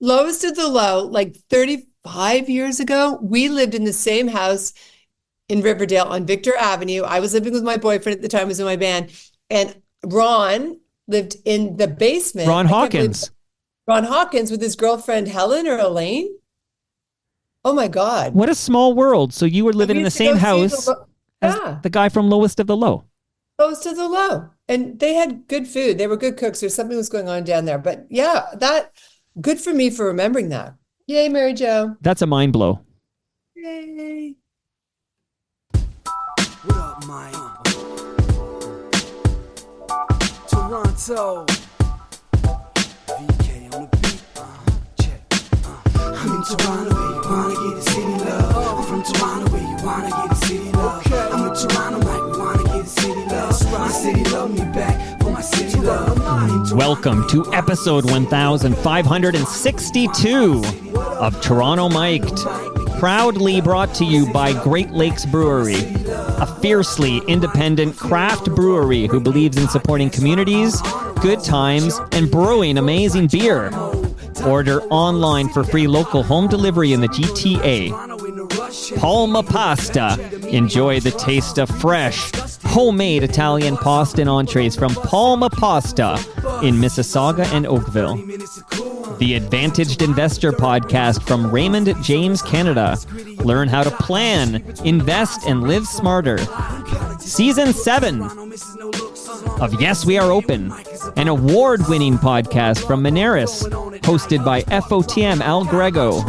Lowest of the low, like 35 years ago, we lived in the same house in Riverdale on Victor Avenue. I was living with my boyfriend at the time, who was in my band, and Ron lived in the basement. Ron I can't believe Hawkins. Ron Hawkins with his girlfriend Helen or Elaine. Oh my God. What a small world. So you were And living we in the used to go same see house as yeah, the guy from Lowest of the Low. Lowest of the low. And they had good food. They were good cooks. There's something was going on down there. But yeah, that good for me for remembering that. Yay, Mary Jo. That's a mind blow. Yay. What up, Mike? Toronto. VK on the beat. Check. I'm in Toronto where you wanna get a city love. I'm from Toronto where you wanna get a city love. I'm in Toronto like we wanna get a city love. My city love me back for my city love. Welcome to episode 1562 of Toronto Mic'd, proudly brought to you by Great Lakes Brewery, a fiercely independent craft brewery who believes in supporting communities, good times, and brewing amazing beer. Order online for free local home delivery in the GTA. Palma Pasta. Enjoy the taste of fresh, homemade Italian pasta and entrees from Palma Pasta in Mississauga and Oakville. The Advantaged Investor Podcast from Raymond James Canada. Learn how to plan, invest, and live smarter. Season 7 of Yes, We Are Open, an award-winning podcast from Moneris, hosted by FOTM Al Grego.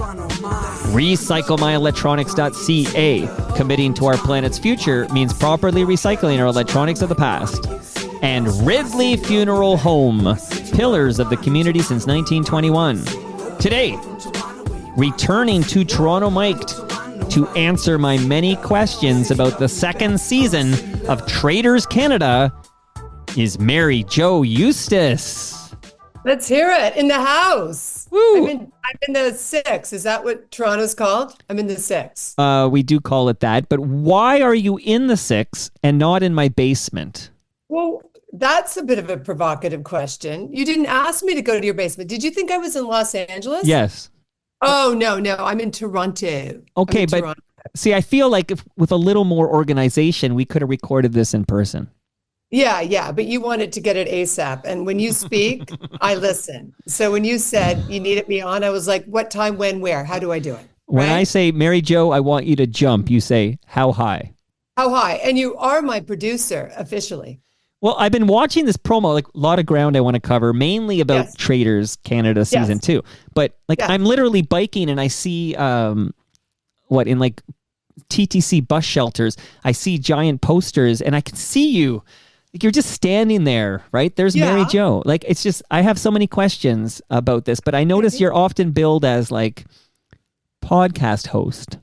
RecycleMyElectronics.ca. Committing to our planet's future means properly recycling our electronics of the past. And Ridley Funeral Home, pillars of the community since 1921. Today, returning to Toronto Mic'd to answer my many questions about the second season of Traitors Canada is Mary Jo Eustace. Let's hear it in the house. Woo. I'm in the 6. Is that what Toronto's called? I'm in the 6. We do call it that, but why are you in the 6 and not in my basement? Well, that's a bit of a provocative question. You didn't ask me to go to your basement. Did you think I was in Los Angeles? Yes. Oh, no. I'm in Toronto. Okay, but Toronto. See, I feel like with a little more organization, we could have recorded this in person. Yeah, but you wanted to get it ASAP. And when you speak, I listen. So when you said you needed me on, I was like, what time, when, where? How do I do it? When I say, Mary Jo, I want you to jump, you say, how high? How high? And you are my producer officially. Well, I've been watching this promo, like a lot of ground I want to cover, mainly about Traitors Canada Season Two. But I'm literally biking and I see, in like TTC bus shelters, I see giant posters and I can see you. Like you're just standing there, right? There's Mary Jo. Like it's just, I have so many questions about this, but I notice you're often billed as like podcast host.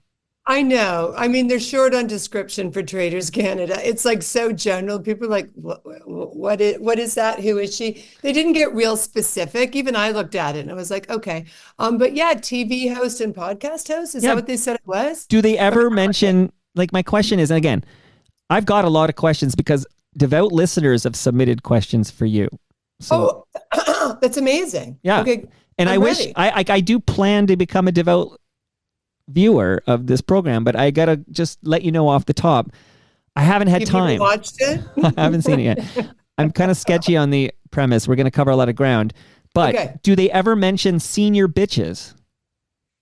I know. I mean, they're short on description for Traitors Canada. It's like so general. People are like, what is that? Who is she? They didn't get real specific. Even I looked at it and I was like, okay. But yeah, TV host and podcast host. Is that what they said it was? Do they ever mention, like my question is, and again, I've got a lot of questions because devout listeners have submitted questions for you. So, that's amazing. Yeah. Okay. And I wish, I do plan to become a devout viewer of this program, but I gotta just let you know off the top, I haven't had time. You've watched it? I haven't seen it yet. I'm kind of sketchy on the premise. We're going to cover a lot of ground. But do they ever mention senior bitches?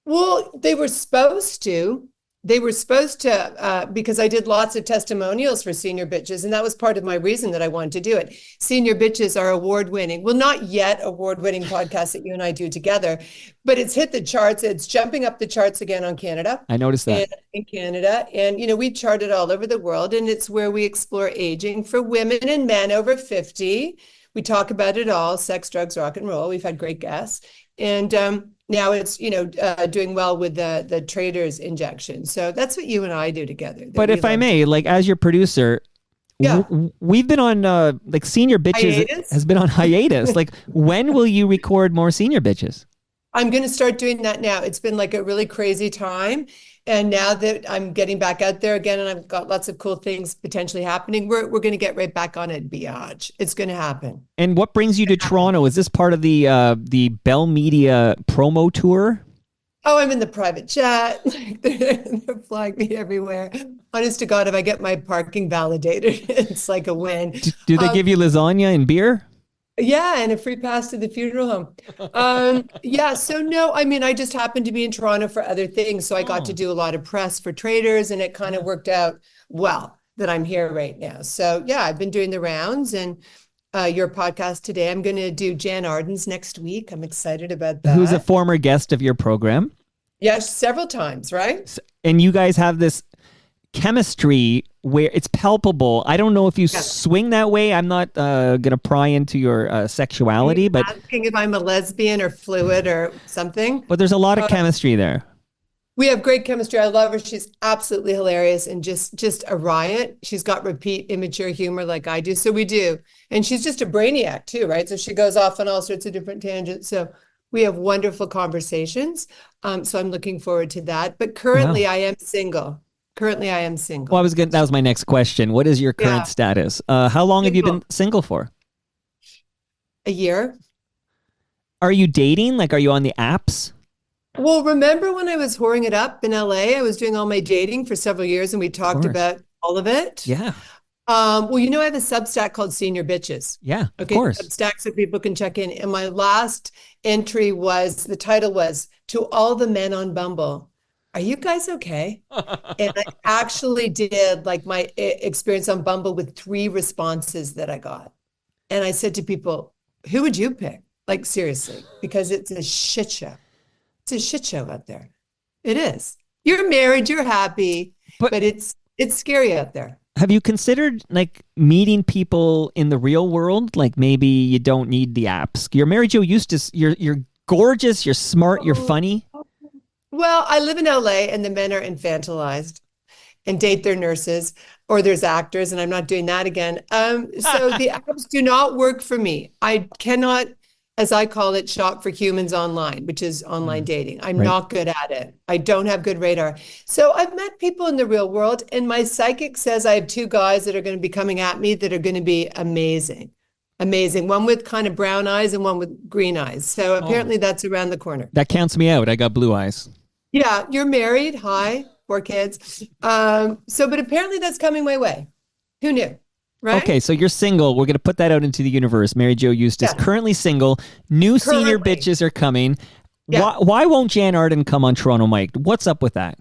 Well, they were supposed to. Because I did lots of testimonials for Senior Bitches, and that was part of my reason that I wanted to do it. Senior Bitches are award-winning. Well, not yet award-winning podcasts that you and I do together, but it's hit the charts. It's jumping up the charts again on Canada. I noticed that. In Canada. And, we charted all over the world, and it's where we explore aging for women and men over 50. We talk about it all, sex, drugs, rock and roll. We've had great guests. And now it's, doing well with the Traitors injection. So that's what you and I do together. But if I may, like as your producer, we've been on like Senior Bitches has been on hiatus. Like when will you record more Senior Bitches? I'm going to start doing that now. It's been like a really crazy time. And now that I'm getting back out there again and I've got lots of cool things potentially happening, we're going to get right back on it, biatch. It's going to happen. And what brings you to Toronto? Is this part of the Bell Media promo tour? Oh, I'm in the private jet. They're flying me everywhere. Honest to God, if I get my parking validated, it's like a win. Do they give you lasagna and beer? Yeah, and a free pass to the funeral home. Yeah, so no, I mean, I just happened to be in Toronto for other things. So I got to do a lot of press for Traitors, and it kind of worked out well that I'm here right now. So yeah, I've been doing the rounds, and your podcast today, I'm going to do Jan Arden's next week. I'm excited about that. Who's a former guest of your program. Yes, several times, right? And you guys have this chemistry where it's palpable. I don't know if you swing that way. I'm not going to pry into your sexuality, but asking if I'm a lesbian or fluid or something. But there's a lot of chemistry there. We have great chemistry. I love her. She's absolutely hilarious and just a riot. She's got repeat immature humor like I do. So we do. And she's just a brainiac too, right? So she goes off on all sorts of different tangents. So we have wonderful conversations. So I'm looking forward to that. But currently I am single. Well, that was my next question. What is your current status? How long have you been single for? A year. Are you dating? Like, are you on the apps? Well, remember when I was whoring it up in LA? I was doing all my dating for several years and we talked about all of it. Yeah. Well, you know, I have a Substack called Senior Bitches. Yeah, of course. Substack so people can check in. And my last entry the title was To All the Men on Bumble. Are you guys okay? And I actually did like my experience on Bumble with 3 responses that I got. And I said to people, who would you pick? Like, seriously, because it's a shit show. It's a shit show out there. It is. You're married, you're happy, but it's scary out there. Have you considered like meeting people in the real world? Like maybe you don't need the apps. You're Mary Jo Eustace. You're gorgeous. You're smart. You're funny. Well, I live in LA and the men are infantilized and date their nurses, or there's actors, and I'm not doing that again. So the apps do not work for me. I cannot, as I call it, shop for humans online, which is online dating. I'm not good at it. I don't have good radar. So I've met people in the real world, and my psychic says I have 2 guys that are going to be coming at me that are going to be amazing. Amazing. One with kind of brown eyes and one with green eyes. So apparently that's around the corner. That counts me out. I got blue eyes. Yeah, you're married. Hi, 4 kids. But apparently that's coming my way. Who knew? Right? Okay, so you're single. We're going to put that out into the universe. Mary Jo Eustace, currently single. New senior bitches are coming. Yeah. Why won't Jan Arden come on Toronto Mike? What's up with that?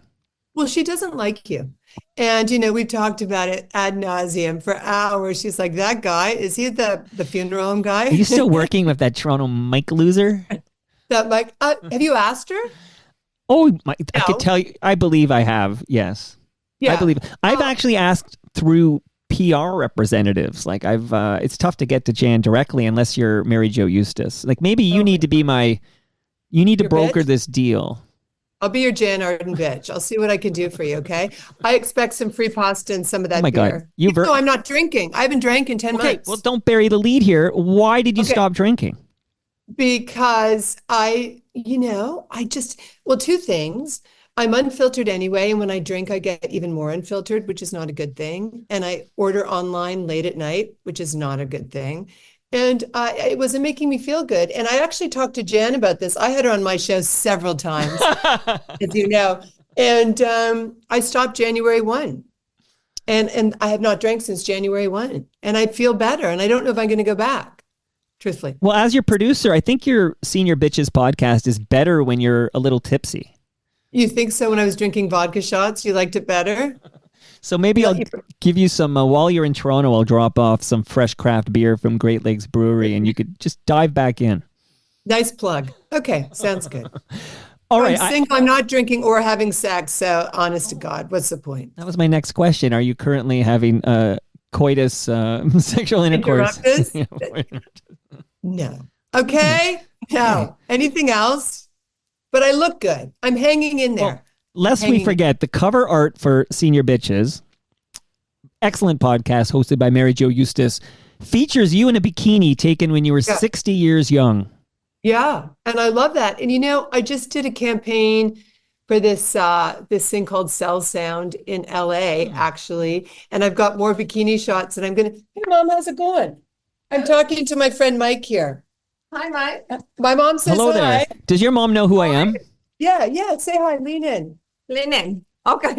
Well, she doesn't like you. And, you know, we've talked about it ad nauseum for hours. She's like, that guy, is he the funeral home guy? Are you still working with that Toronto Mike loser? That Mike, have you asked her? Oh, I could tell you. I believe I have. Yes. Yeah. I believe. I've actually asked through PR representatives. Like it's tough to get to Jan directly unless you're Mary Jo Eustace. Like maybe you need to be you need to broker this deal. I'll be your Jan Arden bitch. I'll see what I can do for you, okay? I expect some free pasta and some of that beer. God. No, I'm not drinking. I haven't drank in 10 months. Well, don't bury the lead here. Why did you stop drinking? Because 2 things. I'm unfiltered anyway, and when I drink, I get even more unfiltered, which is not a good thing. And I order online late at night, which is not a good thing. And it wasn't making me feel good. And I actually talked to Jan about this. I had her on my show several times, as you know. And I stopped January 1. And I have not drank since January 1. And I feel better. And I don't know if I'm going to go back, truthfully. Well, as your producer, I think your Senior Bitches podcast is better when you're a little tipsy. You think so? When I was drinking vodka shots, you liked it better? So maybe I'll give you some, while you're in Toronto, I'll drop off some fresh craft beer from Great Lakes Brewery and you could just dive back in. Nice plug. Okay, sounds good. All right. I'm single, I'm not drinking or having sex, so honest to God, what's the point? That was my next question. Are you currently having coitus, sexual intercourse? No. Okay? No. Anything else? But I look good. I'm hanging in there. Well, lest we forget, the cover art for Senior Bitches, excellent podcast hosted by Mary Jo Eustace, features you in a bikini taken when you were 60 years young. Yeah, and I love that. And I just did a campaign for this thing called Cell Sound in LA, actually, and I've got more bikini shots. And I'm gonna. Hey, Mom, how's it going? I'm talking to my friend Mike here. Hi, Mike. My mom says Hello there. hi. Does your mom know who I am? Yeah, yeah. Say hi. Lean in. Lean in. Okay.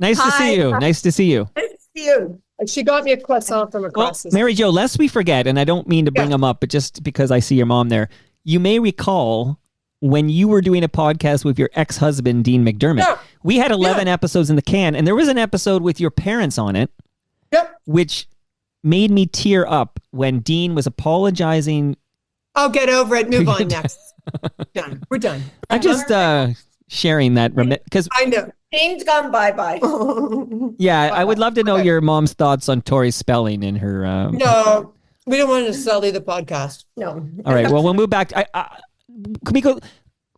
Nice to see you. Nice to see you. Nice to see you. She got me a croissant from Well, across the Mary Jo, lest we forget, and I don't mean to bring them up, but just because I see your mom there, you may recall when you were doing a podcast with your ex-husband, Dean McDermott. Yeah. We had 11 episodes in the can, and there was an episode with your parents on it, which made me tear up when Dean was apologizing. I'll get over it. Move on next. Done. We're done. I'm just sharing that because I know. Dean's gone bye-bye. yeah, I would love to know your mom's thoughts on Tori's spelling in her. No, we don't want to sully the podcast. No. All right. Well, we'll move back. Can we go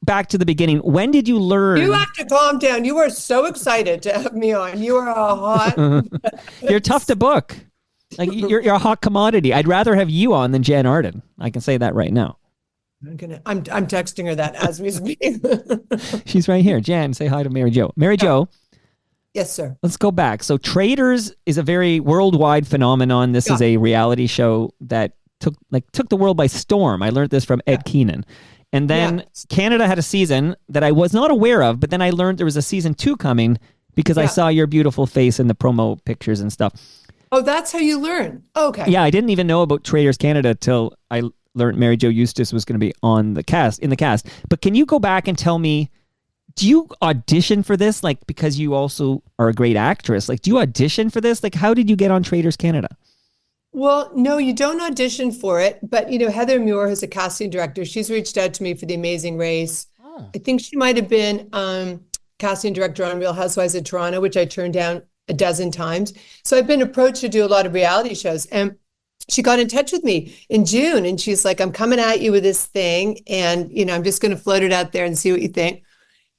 back to the beginning? When did you learn? You have to calm down. You are so excited to have me on. You are a hot. You're tough to book. Like you're a hot commodity. I'd rather have you on than Jan Arden. I can say that right now. I'm texting her that as we speak. She's right here. Jan, say hi to Mary Jo. Mary Jo. Yes, sir. Let's go back. So Traitors is a very worldwide phenomenon. This is a reality show that took the world by storm. I learned this from Ed Keenan. And then Canada had a season that I was not aware of, but then I learned there was a season 2 coming because I saw your beautiful face in the promo pictures and stuff. Oh, that's how you learn. Okay. Yeah, I didn't even know about Traitors Canada till I learned Mary Jo Eustace was going to be in the cast. But can you go back and tell me, do you audition for this? Like, because you also are a great actress. Like, do you audition for this? Like, how did you get on Traitors Canada? Well, no, you don't audition for it. But, Heather Muir, who's a casting director, she's reached out to me for The Amazing Race. Oh. I think she might have been casting director on Real Housewives of Toronto, which I turned down a dozen times. So I've been approached to do a lot of reality shows. And she got in touch with me in June and she's like, I'm coming at you with this thing. And, I'm just going to float it out there and see what you think.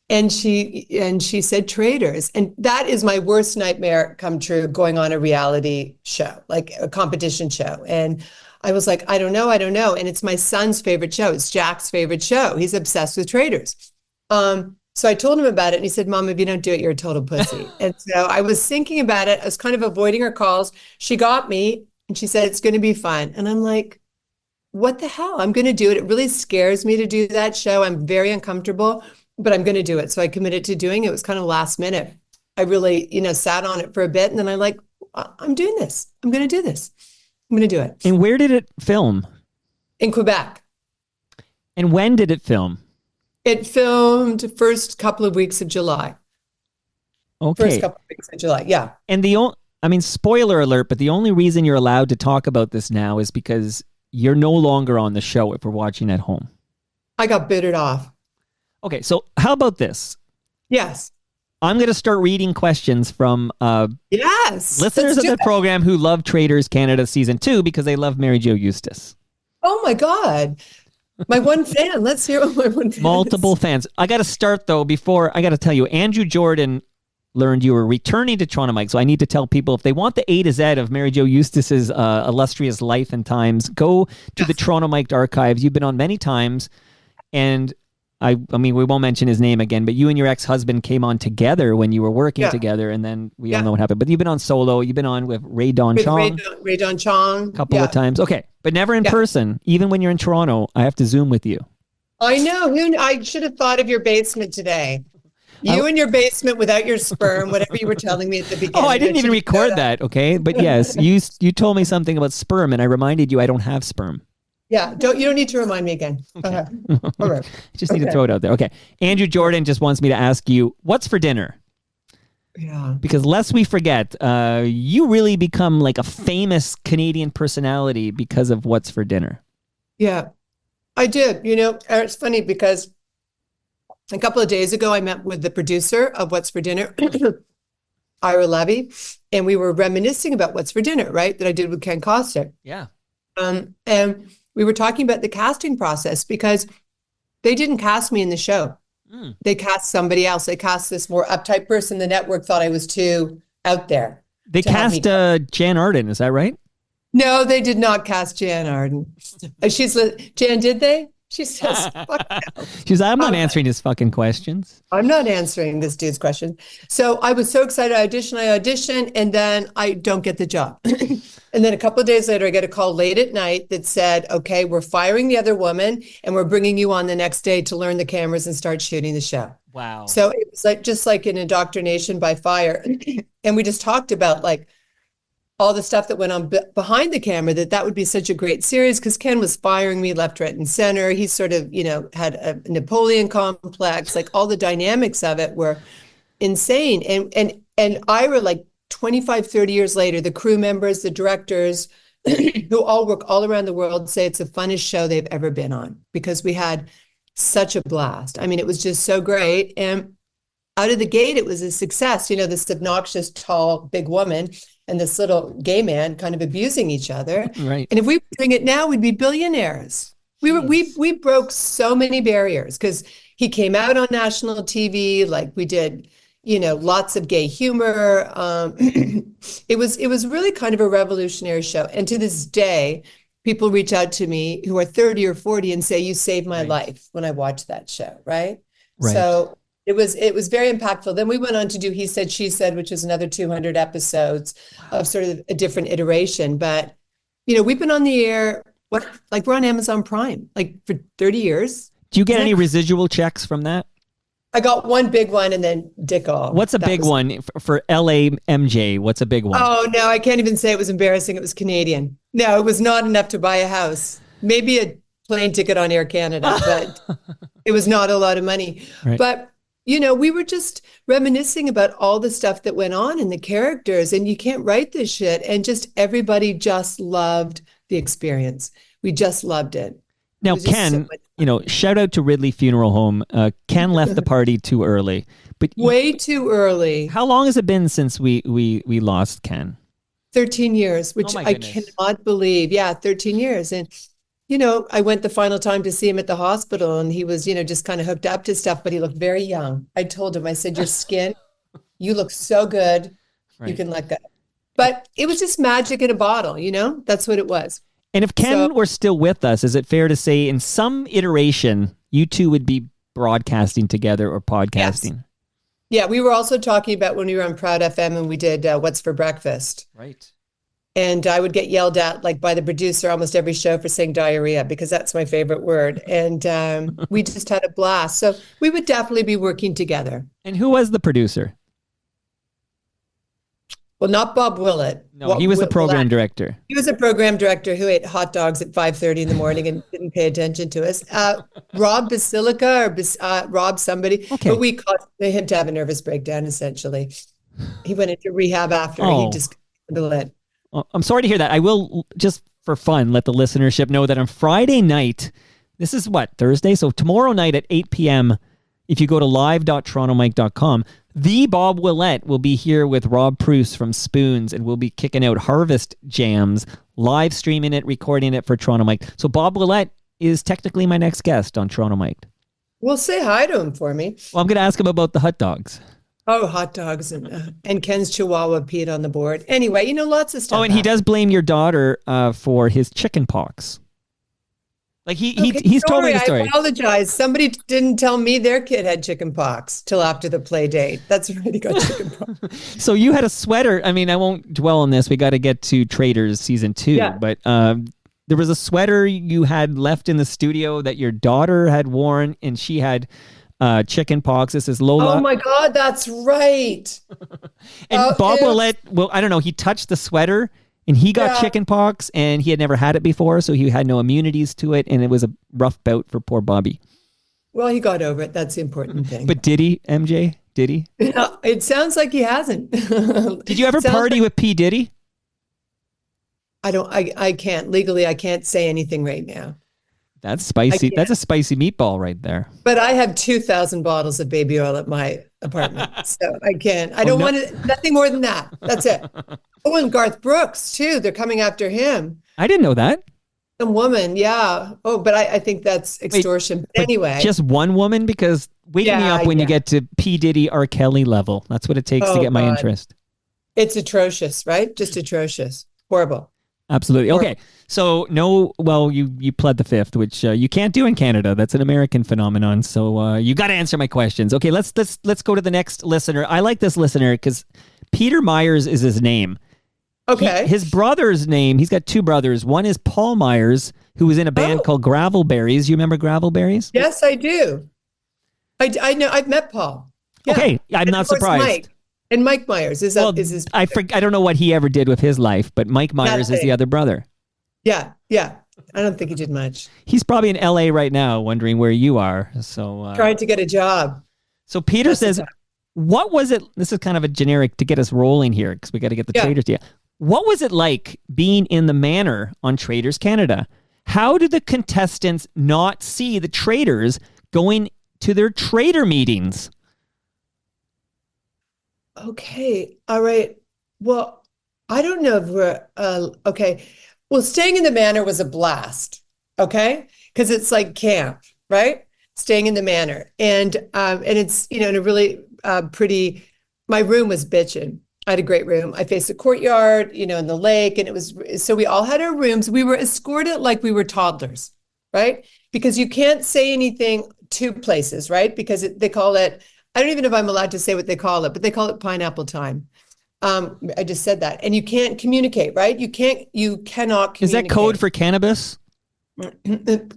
And she said Traitors. And that is my worst nightmare come true, going on a reality show, like a competition show. And I was like, I don't know. And it's my son's favorite show. It's Jack's favorite show. He's obsessed with Traitors. So I told him about it and he said, Mom, if you don't do it, you're a total pussy. And so I was thinking about it. I was kind of avoiding her calls. She got me and she said, it's going to be fun. And I'm like, what the hell? I'm going to do it. It really scares me to do that show. I'm very uncomfortable, but I'm going to do it. So I committed to doing it. It was kind of last minute. I really, sat on it for a bit and then I'm doing this. I'm going to do this. I'm going to do it. And where did it film? In Quebec. And when did it film? It filmed first couple of weeks of July. Okay. First couple of weeks of July, yeah. And spoiler alert, but the only reason you're allowed to talk about this now is because you're no longer on the show if we're watching at home. I got bittered off. Okay, so how about this? Yes. I'm going to start reading questions from listeners of the program who love Traitors Canada Season 2 because they love Mary Jo Eustace. Oh my God. My one fan. Let's hear what my one fan Multiple fans. I got to start, though, before I got to tell you, Andrew Jordan learned you were returning to Toronto Mike. So I need to tell people, if they want the A to Z of Mary Jo Eustace's illustrious life and times, go to the Toronto Mike archives. You've been on many times. And I mean, we won't mention his name again, but you and your ex-husband came on together when you were working together, and then we all know what happened. But you've been on solo. You've been on with Ray Don Chong. Ray Don Chong. A couple of times. Okay, but never in person. Even when you're in Toronto, I have to Zoom with you. I know. I should have thought of your basement today. You in your basement without your sperm, whatever you were telling me at the beginning. Oh, I didn't even record that, okay? But yes, you told me something about sperm, and I reminded you I don't have sperm. Yeah, you don't need to remind me again. Okay. All right. I just need to throw it out there. Okay. Andrew Jordan just wants me to ask you, what's for dinner? Yeah. Because lest we forget, you really become like a famous Canadian personality because of what's for dinner. Yeah, I did. It's funny because a couple of days ago, I met with the producer of What's for Dinner, Ira Levy, and we were reminiscing about What's for Dinner, right? That I did with Ken Koster. Yeah. And we were talking about the casting process because they didn't cast me in the show. They cast somebody else. They cast this more uptight person. The network thought I was too out there. They cast Jan Arden. Is that right? No, they did not cast Jan Arden. Jan, did they? She says, fuck no. She's like, I'm not answering his fucking questions. I'm not answering this dude's question. So I was so excited. I audition, and then I don't get the job. And then a couple of days later, I get a call late at night that said, okay, we're firing the other woman and we're bringing you on the next day to learn the cameras and start shooting the show. Wow. So it was like, just like an indoctrination by fire. And we just talked about like all the stuff that went on behind the camera, that would be such a great series, because Ken was firing me left, right, and center. He sort of, had a Napoleon complex. Like all the dynamics of it were insane. And Ira, like 25, 30 years later, the crew members, the directors, who all work all around the world, say it's the funnest show they've ever been on, because we had such a blast. I mean, it was just so great. And out of the gate, it was a success. This obnoxious, tall, big woman and this little gay man kind of abusing each other. Right. And if we were doing it now, we'd be billionaires. We broke so many barriers, because he came out on national TV. Like we did, lots of gay humor. It was really kind of a revolutionary show. And to this day, people reach out to me who are 30 or 40 and say, you saved my life when I watched that show. Right. So it was very impactful. Then we went on to do He Said, She Said, which is another 200 episodes of sort of a different iteration. But, we've been on the air, we're on Amazon Prime, like for 30 years. Do you get any residual checks from that? I got one big one and then dick all. What's a big one for LAMJ? What's a big one? Oh, no, I can't even say it was embarrassing. It was Canadian. No, it was not enough to buy a house. Maybe a plane ticket on Air Canada, but it was not a lot of money. Right. But, we were just reminiscing about all the stuff that went on and the characters, and you can't write this shit. And just everybody just loved the experience. We just loved it. Now, Ken, shout out to Ridley Funeral Home. Ken left the party too early, but way too early. How long has it been since we lost Ken? 13 years, which I cannot believe. Yeah, 13 years. And, I went the final time to see him at the hospital, and he was, just kind of hooked up to stuff, but he looked very young. I told him, I said, your skin, you look so good. Right. You can let go. But it was just magic in a bottle, that's what it was. And if Ken were still with us, is it fair to say in some iteration, you two would be broadcasting together or podcasting? Yes. Yeah, we were also talking about when we were on Proud FM and we did What's for Breakfast. Right. And I would get yelled at by the producer almost every show for saying diarrhea, because that's my favorite word. And we just had a blast. So we would definitely be working together. And who was the producer? Well, not Bob Willett. No, he was the program director. He was a program director who ate hot dogs at 5:30 in the morning and didn't pay attention to us. Rob Basilica or Rob somebody. Okay. But we caused him to have a nervous breakdown, essentially. He went into rehab after. He just couldn't handle it. I'm sorry to hear that. I will, just for fun, let the listenership know that on Friday night, this is Thursday? So tomorrow night at 8 p.m., if you go to live.torontomike.com, the Bob Willett will be here with Rob Pruce from Spoons, and we'll be kicking out Harvest Jams, live streaming it, recording it for Toronto Mike. So Bob Willett is technically my next guest on Toronto Mike. Well, say hi to him for me. Well, I'm going to ask him about the hot dogs. Oh, hot dogs and Ken's Chihuahua peed on the board. Anyway, lots of stuff. Oh, and he does blame your daughter for his chicken pox. Like he's told me the story. I apologize. Somebody didn't tell me their kid had chicken pox till after the play date. That's right, he got chicken pox. So you had a sweater. I mean, I won't dwell on this. We got to get to Traitors Season 2. Yeah. But there was a sweater you had left in the studio that your daughter had worn, and she had chicken pox. This is Lola. Oh my God, that's right. And Bob Willett, I don't know, he touched the sweater and he got chicken pox, and he had never had it before, so he had no immunities to it, and it was a rough bout for poor Bobby. Well, he got over it. That's the important thing. But did he, MJ? Did he? It sounds like he hasn't. Did you ever party with P. Diddy? I can't. Legally, I can't say anything right now. That's spicy. That's a spicy meatball right there. But I have 2,000 bottles of baby oil at my apartment, so I can't. I don't want to, nothing more than that. That's it. Oh, and Garth Brooks, too. They're coming after him. I didn't know that. Some woman, yeah. Oh, but I think that's extortion. But anyway. Just one woman? Because wake me up when you get to P. Diddy, R. Kelly level. That's what it takes to get my interest. It's atrocious, right? Just atrocious. Horrible. Absolutely. Okay. So you pled the fifth, which you can't do in Canada. That's an American phenomenon. So you got to answer my questions. Okay. Let's go to the next listener. I like this listener because Peter Myers is his name. Okay. His brother's name. He's got two brothers. One is Paul Myers, who was in a band called Gravelberries. You remember Gravelberries? Yes, I do. I know. I've met Paul. Yeah. Okay. I'm not surprised. Mike. And Mike Myers is his. I don't know what he ever did with his life, but Mike Myers is the other brother. Yeah, yeah. I don't think he did much. He's probably in LA right now, wondering where you are. So trying to get a job. So Peter says, "What was it?" This is kind of a generic to get us rolling here because we got to get the Traitors. Yeah. What was it like being in the manor on Traitors Canada? How did the contestants not see the Traitors going to their Traitor meetings? Okay. All right. Well, I don't know if we're okay. Well, staying in the manor was a blast. Okay, because it's like camp, right? Staying in the manor, and it's in a really pretty. My room was bitchin'. I had a great room. I faced the courtyard, in the lake, and it was so we all had our rooms. We were escorted like we were toddlers, right? Because you can't say anything to places, right? Because they call it. I don't even know if I'm allowed to say what they call it, but they call it pineapple time. I just said that. And you can't communicate, right? You cannot communicate. Is that code for cannabis?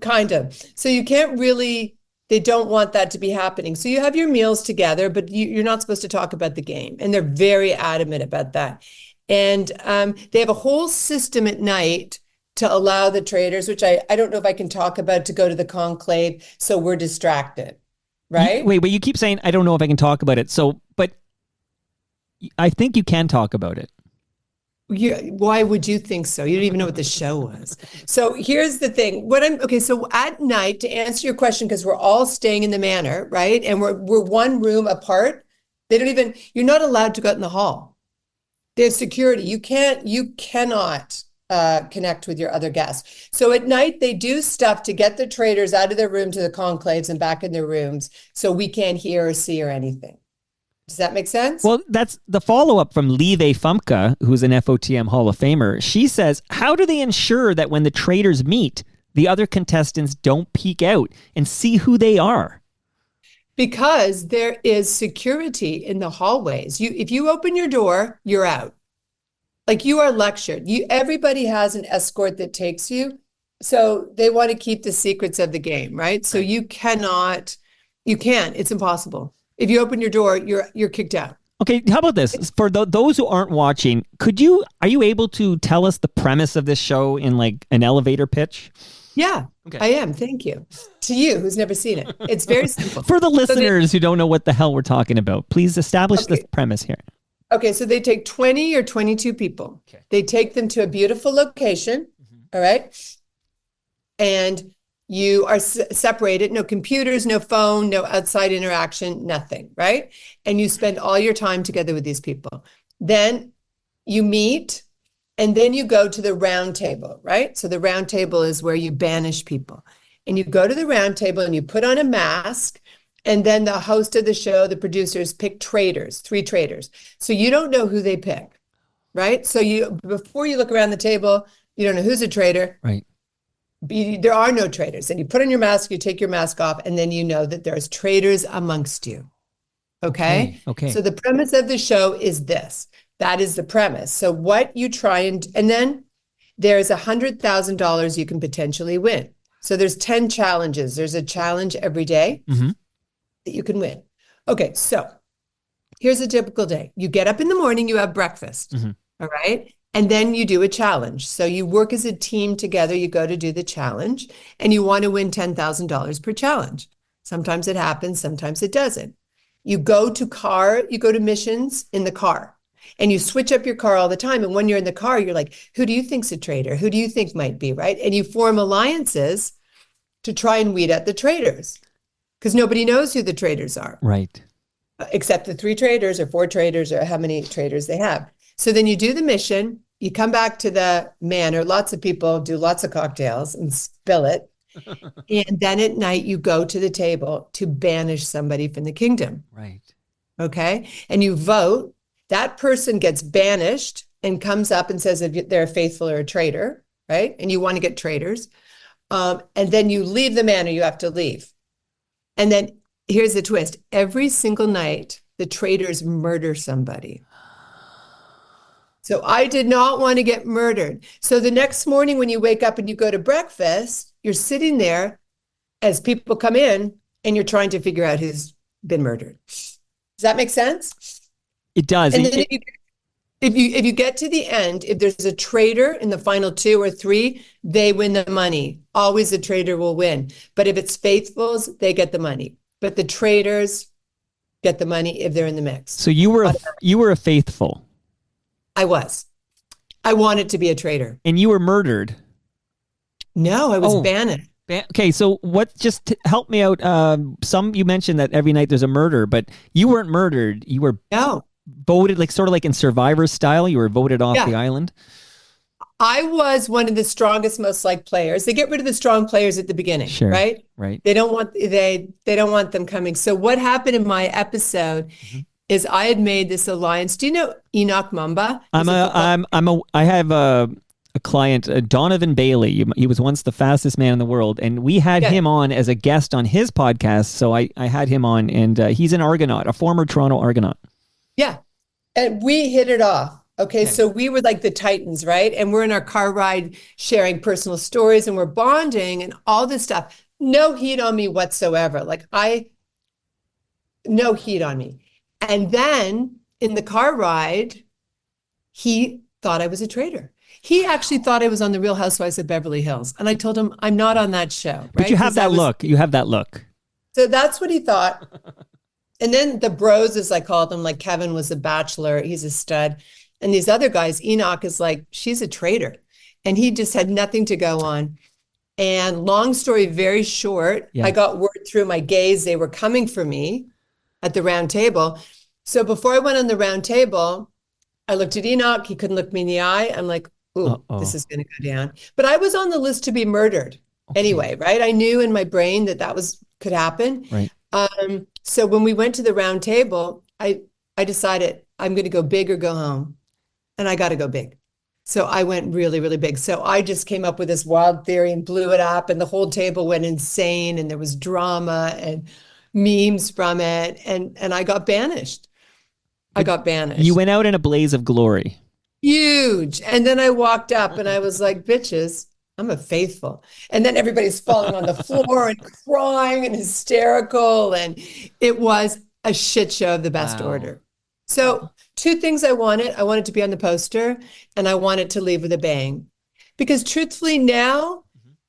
Kind of. So you can't really, they don't want that to be happening. So you have your meals together, but you're not supposed to talk about the game. And they're very adamant about that. And they have a whole system at night to allow the Traitors, which I don't know if I can talk about, to go to the conclave. So we're distracted. Right? Wait, but you keep saying, I don't know if I can talk about it. So, but I think you can talk about it. Why would you think so? You don't even know what the show was. So here's the thing. So at night, to answer your question, because we're all staying in the manor, right? And we're one room apart. You're not allowed to go out in the hall. They have security. You cannot connect with your other guests. So at night, they do stuff to get the Traitors out of their room to the conclaves and back in their rooms so we can't hear or see or anything. Does that make sense? Well, that's the follow-up from Lieve Fumka, who's an FOTM Hall of Famer. She says, how do they ensure that when the Traitors meet, the other contestants don't peek out and see who they are? Because there is security in the hallways. If you open your door, you're out. Like, you are lectured. Everybody has an escort that takes you. So they want to keep the secrets of the game, right? So you can't. It's impossible. If you open your door, you're kicked out. Okay, how about this? For those who aren't watching, are you able to tell us the premise of this show in like an elevator pitch? Yeah, okay. I am. Thank you. To you, who's never seen it. It's very simple. For the listeners who don't know what the hell we're talking about, please establish the premise here. Okay, so they take 20 or 22 people. Okay. They take them to a beautiful location, all right? And you are separated, no computers, no phone, no outside interaction, nothing, right? And you spend all your time together with these people. Then you meet, and then you go to the round table, right? So the round table is where you banish people. And you go to the round table and you put on a mask, and then the host of the show, the producers, pick Traitors, 3 Traitors. So you don't know who they pick, right? So before you look around the table, you don't know who's a traitor. Right. There are no traitors. And you put on your mask, you take your mask off, and then you know that there's traitors amongst you. Okay? Okay. So the premise of the show is this. That is the premise. So what you try and then there's $100,000 you can potentially win. So there's 10 challenges. There's a challenge every day that you can win. Okay, so here's a typical day. You get up in the morning, you have breakfast, all right? And then you do a challenge. So you work as a team together, you go to do the challenge, and you want to win $10,000 per challenge. Sometimes it happens, sometimes it doesn't. You go to missions in the car, and you switch up your car all the time. And when you're in the car, you're like, who do you think's a traitor? Who do you think might be, right? And you form alliances to try and weed out the traitors, because nobody knows who the traitors are. Right. Except the 3 traitors or 4 traitors or how many traitors they have. So then you do the mission, you come back to the manor, lots of people do lots of cocktails and spill it. And then at night you go to the table to banish somebody from the kingdom. Right. Okay. And you vote, that person gets banished, and comes up and says if they're a faithful or a traitor, right? And you want to get traitors. And then you leave the manor, you have to leave. And then here's the twist. Every single night, the traitors murder somebody. So I did not want to get murdered. So the next morning when you wake up and you go to breakfast, you're sitting there as people come in and you're trying to figure out who's been murdered. Does that make sense? It does. And then if you get to the end, if there's a traitor in the final 2 or 3, they win the money. Always the traitor will win. But if it's faithfuls, they get the money. But the traitors get the money if they're in the mix. So you were a faithful. I was. I wanted to be a traitor. And you were murdered. No, I was banished. Okay, so help me out. You mentioned that every night there's a murder, but you weren't murdered. You were voted, like sort of like in Survivor style. You were voted off the island. I was one of the strongest, most liked players. They get rid of the strong players at the beginning, right? Right. They don't want them coming. So what happened in my episode is I had made this alliance. Do you know Enoch Mumba? I have a client, Donovan Bailey. He was once the fastest man in the world, and we had him on as a guest on his podcast. So I had him on, and he's an Argonaut, a former Toronto Argonaut. Yeah, and we hit it off. Okay, so we were like the Titans, right? And we're in our car ride sharing personal stories, and we're bonding and all this stuff. No heat on me whatsoever. No heat on me. And then in the car ride, he thought I was a traitor. He actually thought I was on The Real Housewives of Beverly Hills. And I told him, I'm not on that show. Right? But you have that look. You have that look. So that's what he thought. And then the bros, as I called them, like Kevin was a bachelor. He's a stud. And these other guys, Enoch is like, she's a traitor. And he just had nothing to go on. And long story very short, I got word through my gays, they were coming for me at the round table. So before I went on the round table, I looked at Enoch. He couldn't look me in the eye. I'm like, ooh, this is going to go down. But I was on the list to be murdered anyway, right? I knew in my brain that could happen. Right. So when we went to the round table, I decided I'm going to go big or go home. And I got to go big. So I went really, really big. So I just came up with this wild theory and blew it up. And the whole table went insane. And there was drama and memes from it. And I got banished. You went out in a blaze of glory. Huge. And then I walked up and I was like, bitches, I'm a faithful. And then everybody's falling on the floor and crying and hysterical. And it was a shit show of the best order. So 2 things I wanted. I wanted to be on the poster and I wanted to leave with a bang. Because truthfully now,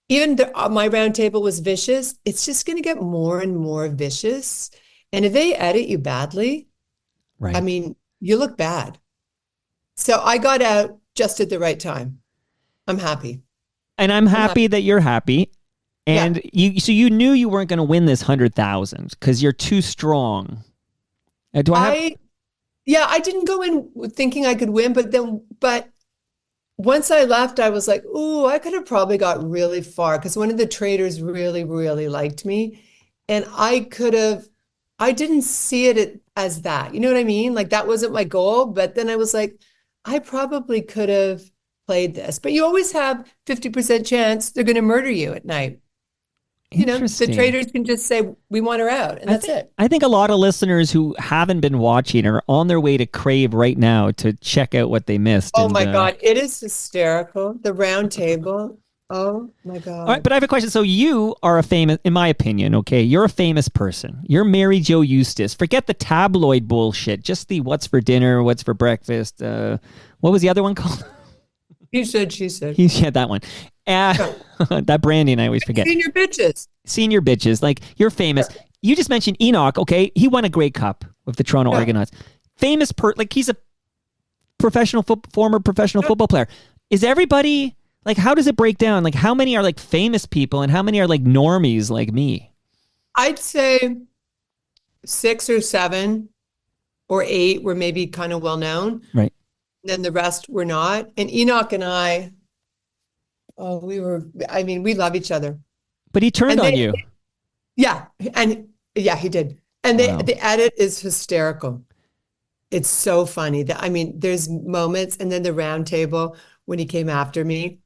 even my round table was vicious. It's just going to get more and more vicious. And if they edit you badly, I mean, you look bad. So I got out just at the right time. I'm happy. And I'm happy that you're happy. And you knew you weren't going to win this 100,000 because you're too strong. I didn't go in thinking I could win, but once I left, I was like, ooh, I could have probably got really far because one of the traders really, really liked me. And I didn't see it as that. You know what I mean? Like that wasn't my goal. But then I was like, I probably could have played this. But you always have 50% chance they're going to murder you at night. You know, the traders can just say, we want her out, and that's it. I think a lot of listeners who haven't been watching are on their way to Crave right now to check out what they missed. Oh, my God. It is hysterical. The round table. Oh, my God. All right, but I have a question. So you are a famous, in my opinion, okay, you're a famous person. You're Mary Jo Eustace. Forget the tabloid bullshit. Just the what's for dinner, what's for breakfast. What was the other one called? He said, she said. Yeah, that one. That branding, I always forget. Senior bitches. Like, you're famous. You just mentioned Enoch, okay? He won a Grey Cup with the Toronto Argonauts. Famous, like, he's a former professional football player. Is everybody, like, how does it break down? Like, how many are, like, famous people and how many are, like, normies like me? I'd say 6 or 7 or 8 were maybe kind of well known. Right. Then the rest were not. And Enoch and I, we love each other. But he turned on you. Yeah. And he did. And the edit is hysterical. It's so funny that, I mean, there's moments, and then the round table when he came after me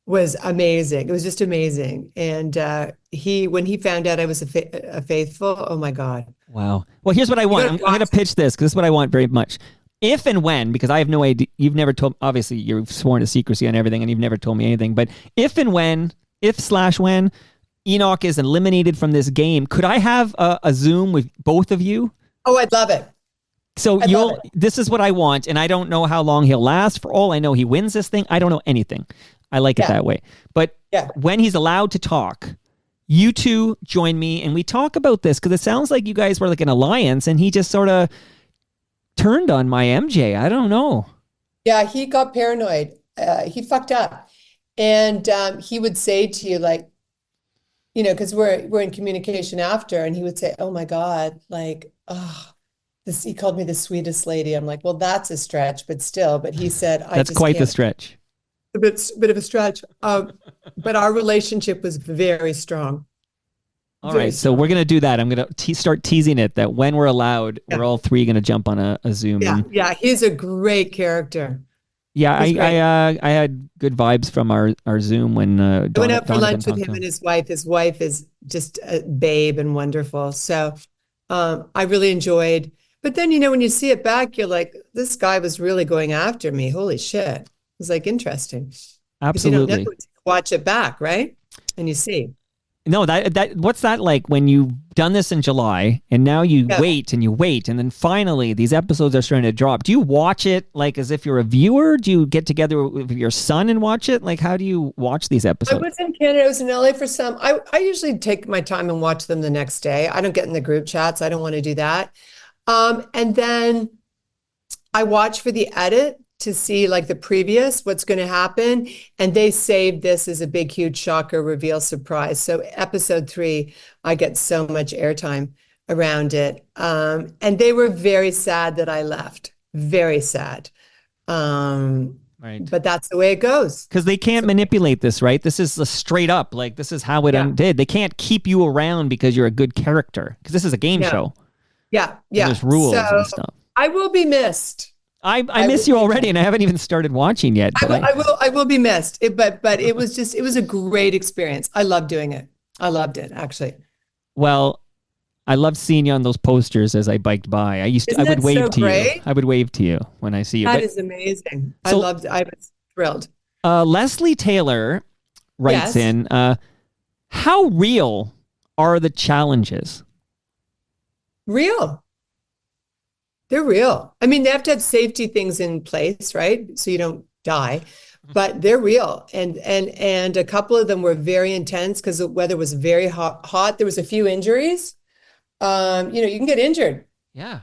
was amazing. It was just amazing. And when he found out I was a faithful, oh my God. Wow. Well, here's what I want. I'm going to pitch this because this is what I want very much. If and when, because I have no idea, you've never told, obviously you've sworn to secrecy on everything and you've never told me anything, but if when Enoch is eliminated from this game, could I have a Zoom with both of you? Oh, I'd love it. So this is what I want, and I don't know how long he'll last. For all I know, he wins this thing. I don't know anything. I like it that way. But when he's allowed to talk, you two join me and we talk about this, because it sounds like you guys were like an alliance and he just sort of turned on my MJ. I don't know. Yeah, he got paranoid. He fucked up. And he would say to you, like, you know, because we're in communication after, and he would say, oh my God, like, he called me the sweetest lady. I'm like, well, that's a stretch, but still. But he said, that's quite the stretch. A bit of a stretch. But our relationship was very strong. All right, so we're going to do that. I'm going to start teasing it that when we're allowed, we're all three going to jump on a Zoom. Yeah, he's a great character. Yeah, I had good vibes from our Zoom when I went out for lunch with him and his wife. His wife is just a babe and wonderful. So I really enjoyed. But then, you know, when you see it back, you're like, this guy was really going after me. Holy shit. It was like interesting. Absolutely. You don't know, watch it back, right? And you see. No, that what's that like when you've done this in July and now you wait and then finally these episodes are starting to drop. Do you watch it like as if you're a viewer? Do you get together with your son and watch it? Like, how do you watch these episodes? I was in Canada. I was in LA for some. I usually take my time and watch them the next day. I don't get in the group chats. I don't want to do that. And then I watch for the edit to see like the previous, what's going to happen. And they saved this as a big, huge shocker, reveal, surprise. So episode 3, I get so much airtime around it. And they were very sad that I left. Very sad. Right. But that's the way it goes. Because they can't manipulate this, right? This is a straight up, like this is how it undid. They can't keep you around because you're a good character. Because this is a game show. Yeah. There's rules and stuff. I will be missed. I miss you already, and I haven't even started watching yet. I will be missed. But it was a great experience. I loved doing it. I loved it, actually. Well, I loved seeing you on those posters as I biked by. I would wave to you. I would wave to you when I see you. That is amazing. I was thrilled. Leslie Taylor writes in, how real are the challenges? Real. They're real. I mean, they have to have safety things in place, right? So you don't die, but they're real. And a couple of them were very intense because the weather was very hot. There was a few injuries. You know, you can get injured. Yeah.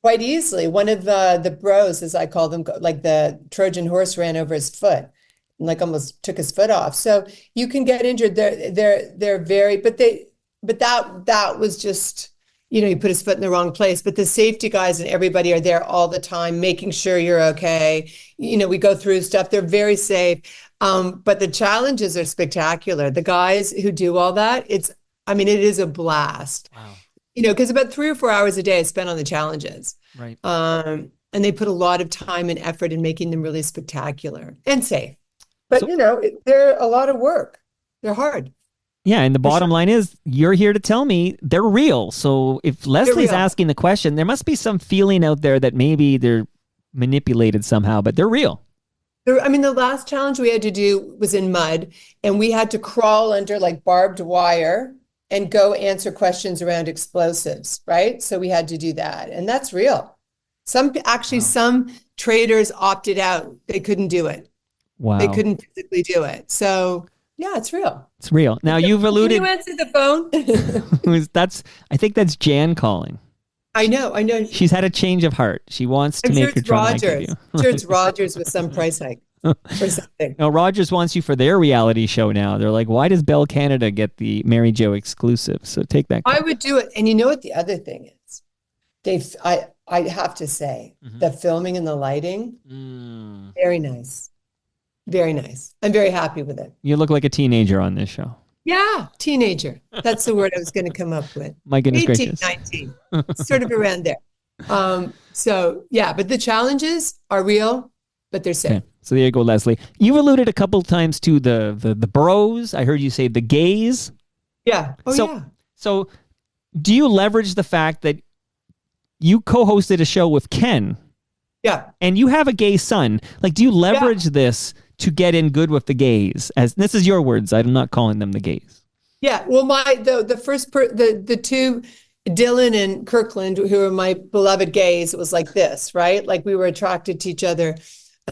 Quite easily. One of the bros, as I call them, like the Trojan horse ran over his foot and like almost took his foot off. So you can get injured. They're very, but that was just, you know, you put his foot in the wrong place, but the safety guys and everybody are there all the time, making sure you're okay. You know, we go through stuff. They're very safe. But the challenges are spectacular. The guys who do all that, it is a blast. Wow. You know, because about 3 or 4 hours a day I spent on the challenges. Right. And they put a lot of time and effort in making them really spectacular and safe. But, you know, they're a lot of work. They're hard. Yeah, and the bottom line is you're here to tell me they're real. So if Leslie's asking the question, there must be some feeling out there that maybe they're manipulated somehow, but they're real. I mean, the last challenge we had to do was in mud, and we had to crawl under like barbed wire and go answer questions around explosives, right? So we had to do that, and that's real. Some traders opted out. They couldn't do it. Wow. They couldn't physically do it. So yeah, it's real. It's real. Now you've alluded. Can you answer the phone? I think that's Jan calling. I know. She's had a change of heart. She wants to make her Rogers. I'm sure it's Rogers with some price hike or something. No, Rogers wants you for their reality show now. They're like, why does Bell Canada get the Mary Jo exclusive? So take that call. I would do it. And you know what the other thing is? I have to say, the filming and the lighting, very nice. Very nice. I'm very happy with it. You look like a teenager on this show. Yeah, teenager. That's the word I was going to come up with. My goodness 18, gracious. 19, sort of around there. So yeah, but the challenges are real, but they're safe. Okay. So there you go, Leslie. You've alluded a couple times to the bros. I heard you say the gays. Yeah. Oh So, yeah. So do you leverage the fact that you co-hosted a show with Ken? Yeah. And you have a gay son. Like, do you leverage this to get in good with the gays? As this is your words. I'm not calling them the gays. Yeah. Well, the two, Dylan and Kirkland, who are my beloved gays, it was like this, right? Like we were attracted to each other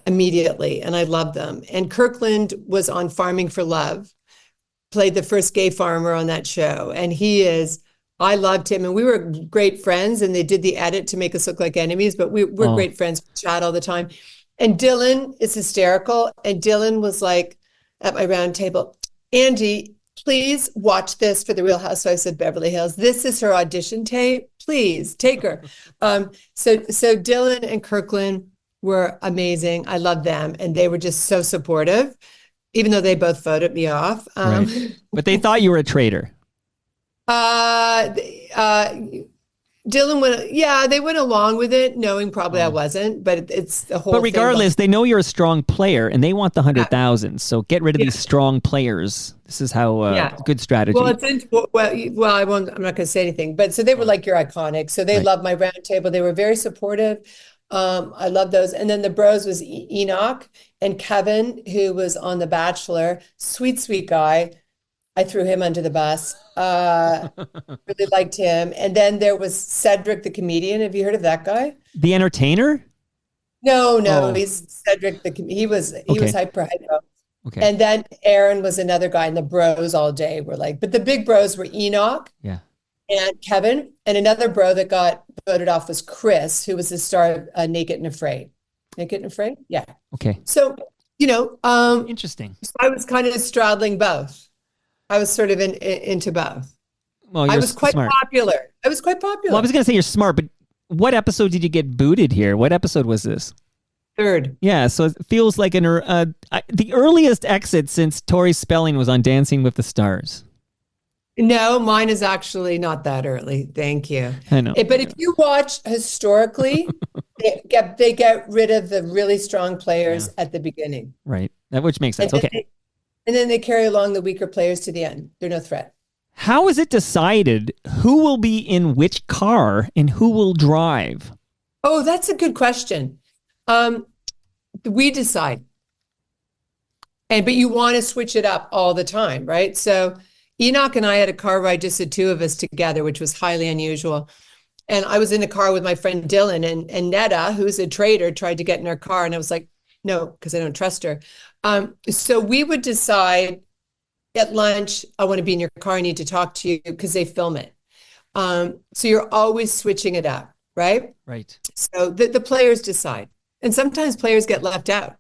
immediately, and I loved them. And Kirkland was on Farming for Love, played the first gay farmer on that show, and I loved him, and we were great friends, and they did the edit to make us look like enemies, but we're great friends. We chat all the time. And Dylan is hysterical, and Dylan was like at my round table, Andy, please watch this for the Real Housewives of Beverly Hills. This is her audition tape. Please take her. So Dylan and Kirkland were amazing. I love them, and they were just so supportive, even though they both voted me off. Right. But they thought you were a traitor. Dylan they went along with it, knowing probably I wasn't, but it's the whole But regardless, they know you're a strong player and they want the 100,000. So get rid of these strong players. This is how good strategy. Well, I'm not going to say anything, but so they were like, you're iconic. So they loved my round table. They were very supportive. I love those. And then the bros was Enoch and Kevin, who was on The Bachelor. Sweet, sweet guy. I threw him under the bus. Really liked him. And then there was Cedric, the comedian. Have you heard of that guy? The entertainer? No. He's Cedric. He was hyper. Okay. And then Aaron was another guy, and the bros all day were like, but the big bros were Enoch and Kevin, and another bro that got voted off was Chris, who was the star of Naked and Afraid. Naked and Afraid? Yeah. Okay. So, interesting. So I was kind of straddling both. I was sort of into both. Well, I was quite smart. popular. Well, I was going to say you're smart, but what episode did you get booted here? What episode was this? Third. Yeah, so it feels like the earliest exit since Tori Spelling was on Dancing with the Stars. No, mine is actually not that early. Thank you. I know. But if you watch historically, they get rid of the really strong players at the beginning. Right. Which makes sense. Okay. And then they carry along the weaker players to the end. They're no threat. How is it decided who will be in which car and who will drive? Oh, that's a good question. We decide. But you want to switch it up all the time, right? So Enoch and I had a car ride, just the two of us together, which was highly unusual. And I was in a car with my friend Dylan, and Netta, who's a traitor, tried to get in our car. And I was like, no, because I don't trust her. So we would decide at lunch, I want to be in your car, I need to talk to you, because they film it. So you're always switching it up, right? Right. So the players decide. And sometimes players get left out.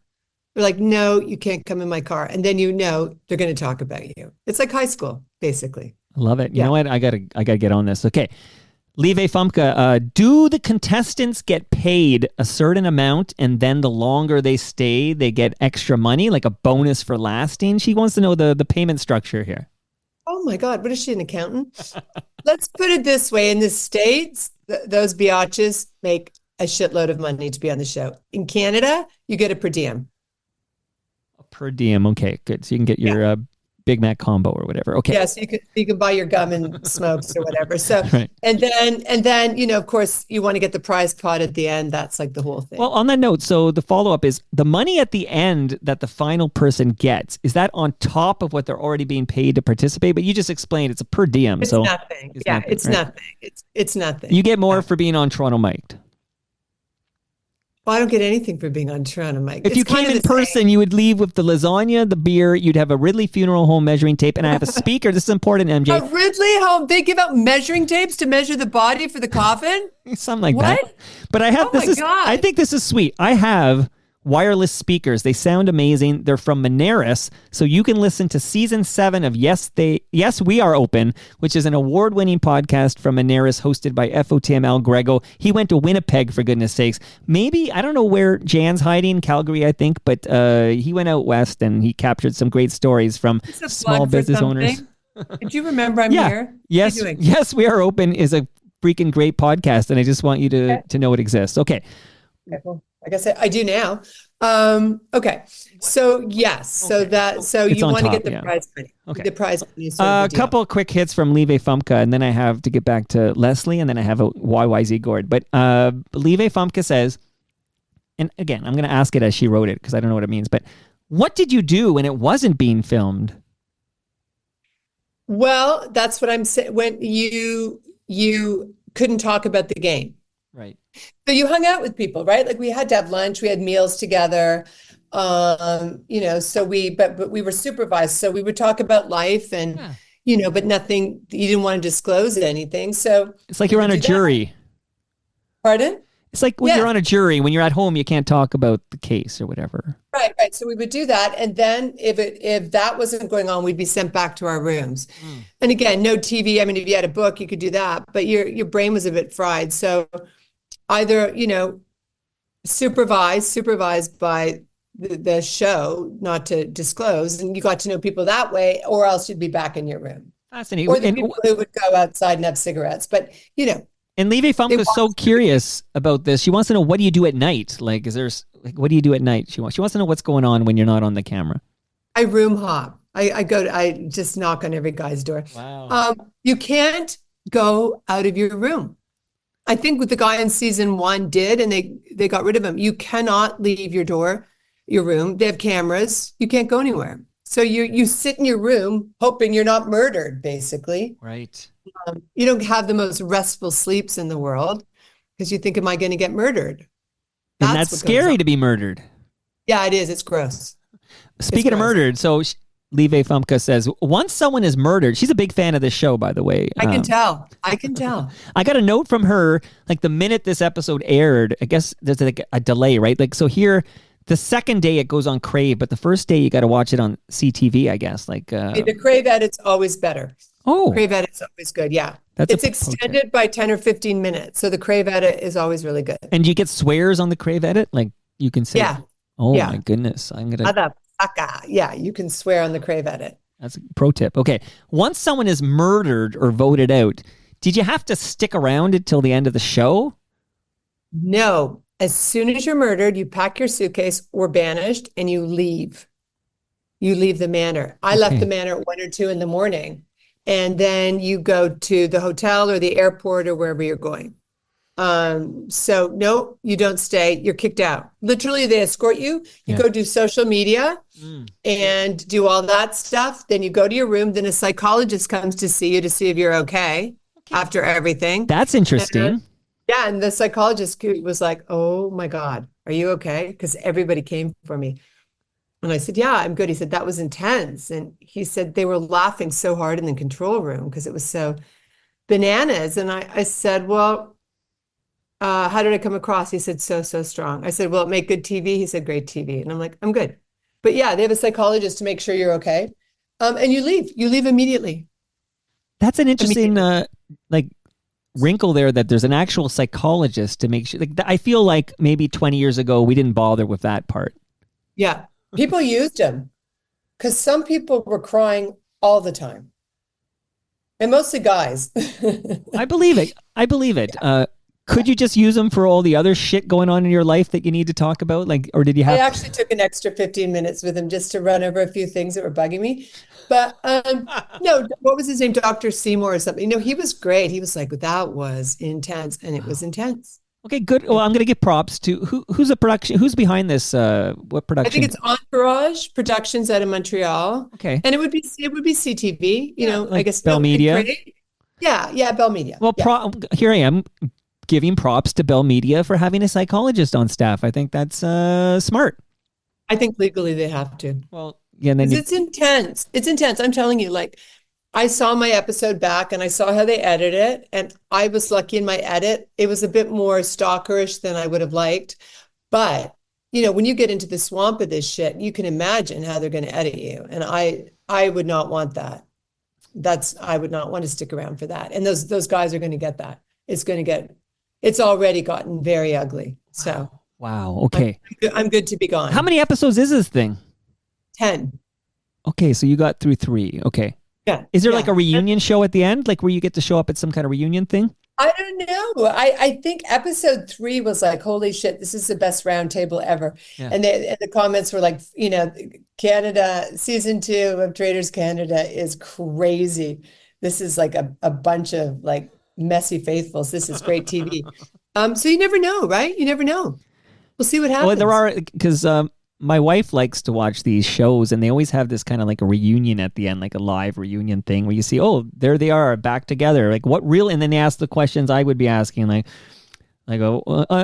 They're like, no, you can't come in my car. And then they're going to talk about you. It's like high school, basically. I love it. You know what? I gotta get on this. Okay. Lieve Fumka, do the contestants get paid a certain amount and then the longer they stay, they get extra money, like a bonus for lasting? She wants to know the payment structure here. Oh my God, what is she, an accountant? Let's put it this way. In the States, those biatches make a shitload of money to be on the show. In Canada, you get a per diem. A per diem, okay, good. So you can get your Big Mac combo or whatever. Okay. Yes, you can buy your gum and smokes or whatever. So right. and then of course you want to get the prize pot at the end. That's like the whole thing. Well, on that note, so the follow-up is the money at the end that the final person gets, is that on top of what they're already being paid to participate? But you just explained it's a per diem. It's nothing. It's nothing. It's nothing. You get more for being on Toronto Mic'd. Well, I don't get anything for being on Toronto Mike. If you came in person, you would leave with the lasagna, the beer, you'd have a Ridley Funeral Home measuring tape, and I have a speaker. This is important, MJ. A Ridley Home? They give out measuring tapes to measure the body for the coffin? Something like that. But I have I think this is sweet. I have wireless speakers. They sound amazing. They're from Moneris, so you can listen to season 7 of Yes We Are Open, which is an award-winning podcast from Moneris hosted by FOTM Al Grego. He went to Winnipeg, for goodness sakes. Maybe, I don't know where Jan's hiding, Calgary, I think, but he went out west and he captured some great stories from small business owners. Did you remember I'm here? Yes, We Are Open is a freaking great podcast, and I just want you to know it exists. Okay. Okay, well, like I said, I do now. Okay. So yes, so It's you on want to top, get the yeah. prize money. Okay. The prize money is sort of A the deal. couple quick hits from Lieve Fumka, and then I have to get back to Leslie, and then I have a YYZ Gord. But Lieve Fumka says, and again, I'm going to ask it as she wrote it because I don't know what it means, but what did you do when it wasn't being filmed? Well, that's what I'm saying. When you couldn't talk about the game. Right. So you hung out with people, right? Like we had to have lunch, we had meals together. So but we were supervised. So we would talk about life and, but nothing, you didn't want to disclose anything. So it's like you're on a jury. Pardon? It's like when you're on a jury, when you're at home, you can't talk about the case or whatever. Right. So we would do that. And then if that wasn't going on, we'd be sent back to our rooms. And again, no TV. I mean, if you had a book, you could do that, but your brain was a bit fried. So either, supervised by the show, not to disclose, and you got to know people that way, or else you'd be back in your room. Fascinating. Or the people who would go outside and have cigarettes. But, And Lieve Fumka is so curious about this. She wants to know, what do you do at night? Like, what do you do at night? She wants to know what's going on when you're not on the camera. I room hop. I just knock on every guy's door. Wow. You can't go out of your room. I think what the guy in season 1 did, and they got rid of him. You cannot leave your room. They have cameras. You can't go anywhere. So you sit in your room hoping you're not murdered, basically. Right. You don't have the most restful sleeps in the world because you think, am I going to get murdered? And that's scary to be murdered. Yeah, it is. It's gross. Speaking of murdered, so Lieve Fumka says, once someone is murdered, she's a big fan of this show, by the way. I can tell. I got a note from her, like the minute this episode aired, I guess there's like a delay, right? Like, so here, the second day it goes on Crave, but the first day you got to watch it on CTV, I guess. Like the Crave edit's alwa's better. Oh. Crave edit's always good, yeah. It's extended by 10 or 15 minutes, so the Crave edit is always really good. And do you get swears on the Crave edit? Like, you can say, yeah. Oh, yeah. My goodness. I'm going to... Yeah, you can swear on the Crave edit. That's a pro tip. Okay. Once someone is murdered or voted out, did you have to stick around until the end of the show? No. As soon as you're murdered, you pack your suitcase or banished and you leave. You leave the manor. I left the manor at 1 or 2 in the morning, and then you go to the hotel or the airport or wherever you're going. So no, you don't stay. You're kicked out. Literally, they escort you. You go do social media and do all that stuff. Then you go to your room. Then a psychologist comes to see you to see if you're okay after everything. That's interesting. And the psychologist was like, oh my God, are you okay? Because everybody came for me. And I said, yeah, I'm good. He said, that was intense. And he said they were laughing so hard in the control room because it was so bananas. And I said, well, how did I come across? He said, so strong. I said, will it make good TV? He said, great TV. And I'm like, I'm good. But yeah, they have a psychologist to make sure you're okay. And you leave immediately. That's an interesting, wrinkle there, that there's an actual psychologist to make sure. Like, I feel like maybe 20 years ago, we didn't bother with that part. Yeah. People used him because some people were crying all the time. And mostly guys. I believe it. Yeah. Could you just use them for all the other shit going on in your life that you need to talk about? Like, or did you have... I actually took an extra 15 minutes with him just to run over a few things that were bugging me. But no, what was his name? Dr. Seymour or something. He was great. He was like, that was intense. And it was intense. Okay, good. Well, I'm going to give props to who's behind this? What production? I think it's Entourage Productions out of Montreal. Okay. And it would be CTV, like I guess. Bell Media. Yeah, Bell Media. Well, here I am giving props to Bell Media for having a psychologist on staff. I think that's smart. I think legally they have to. Well, yeah, and then it's intense. It's intense. I'm telling you, like, I saw my episode back and I saw how they edited it, and I was lucky in my edit. It was a bit more stalkerish than I would have liked. But, when you get into the swamp of this shit, you can imagine how they're going to edit you. And I would not want that. I would not want to stick around for that. And those guys are going to get that. It's already gotten very ugly. So wow. Okay. I'm good to be gone. How many episodes is this thing? 10. Okay, so you got through 3. Okay. Yeah. Is there like a reunion show at the end, like where you get to show up at some kind of reunion thing? I don't know. I think episode 3 was like, holy shit, this is the best round table ever. Yeah. And the comments were like, Canada season 2 of Traitors Canada is crazy. This is like a bunch of like messy faithfuls. This is great TV. So you never know, right? You never know. We'll see what happens. Well, there are, because my wife likes to watch these shows, and they always have this kind of like a reunion at the end, like a live reunion thing where you see, oh, there they are back together. Like what real? And then they ask the questions I would be asking, like, I go,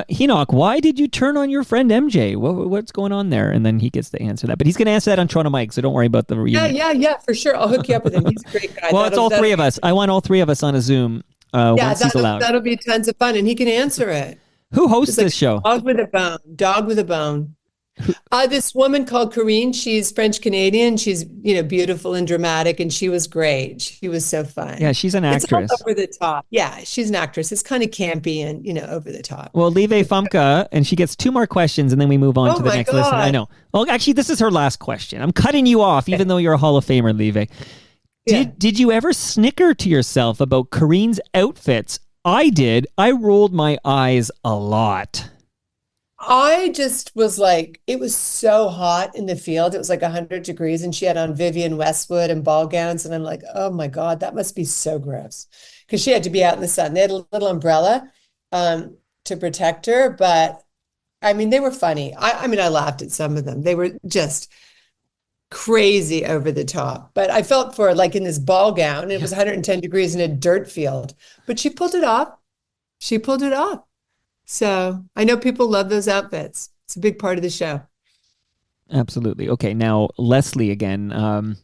Enoch, why did you turn on your friend MJ? What's going on there? And then he gets to answer that. But he's going to answer that on Toronto Mike, so don't worry about the reunion. Yeah, for sure. I'll hook you up with him. He's a great guy. Well, it's all three of us. I want all three of us on a Zoom once he's allowed. That'll be tons of fun, and he can answer it. Who hosts this show? Dog with a bone. Dog with a bone. This woman called Corinne. She's French Canadian. She's beautiful and dramatic, and she was great. She was so fun. Yeah, she's an actress. It's over the top. Yeah, she's an actress. It's kind of campy and over the top. Well, Live Famke, and she gets 2 more questions, and then we move on to the next listener. I know. Well, actually, this is her last question. I'm cutting you off, even though you're a Hall of Famer, Live. Did you ever snicker to yourself about Corinne's outfits? I did. I rolled my eyes a lot. I just was like, it was so hot in the field. It was like 100 degrees, and she had on Vivienne Westwood and ball gowns. And I'm like, oh my God, that must be so gross. Because she had to be out in the sun. They had a little umbrella to protect her. But I mean, they were funny. I mean, I laughed at some of them. They were just crazy over the top. But I felt for like in this ball gown, it was 110 degrees in a dirt field. But she pulled it off. She pulled it off. So I know people love those outfits. It's a big part of the show. Absolutely. Okay, now Leslie again.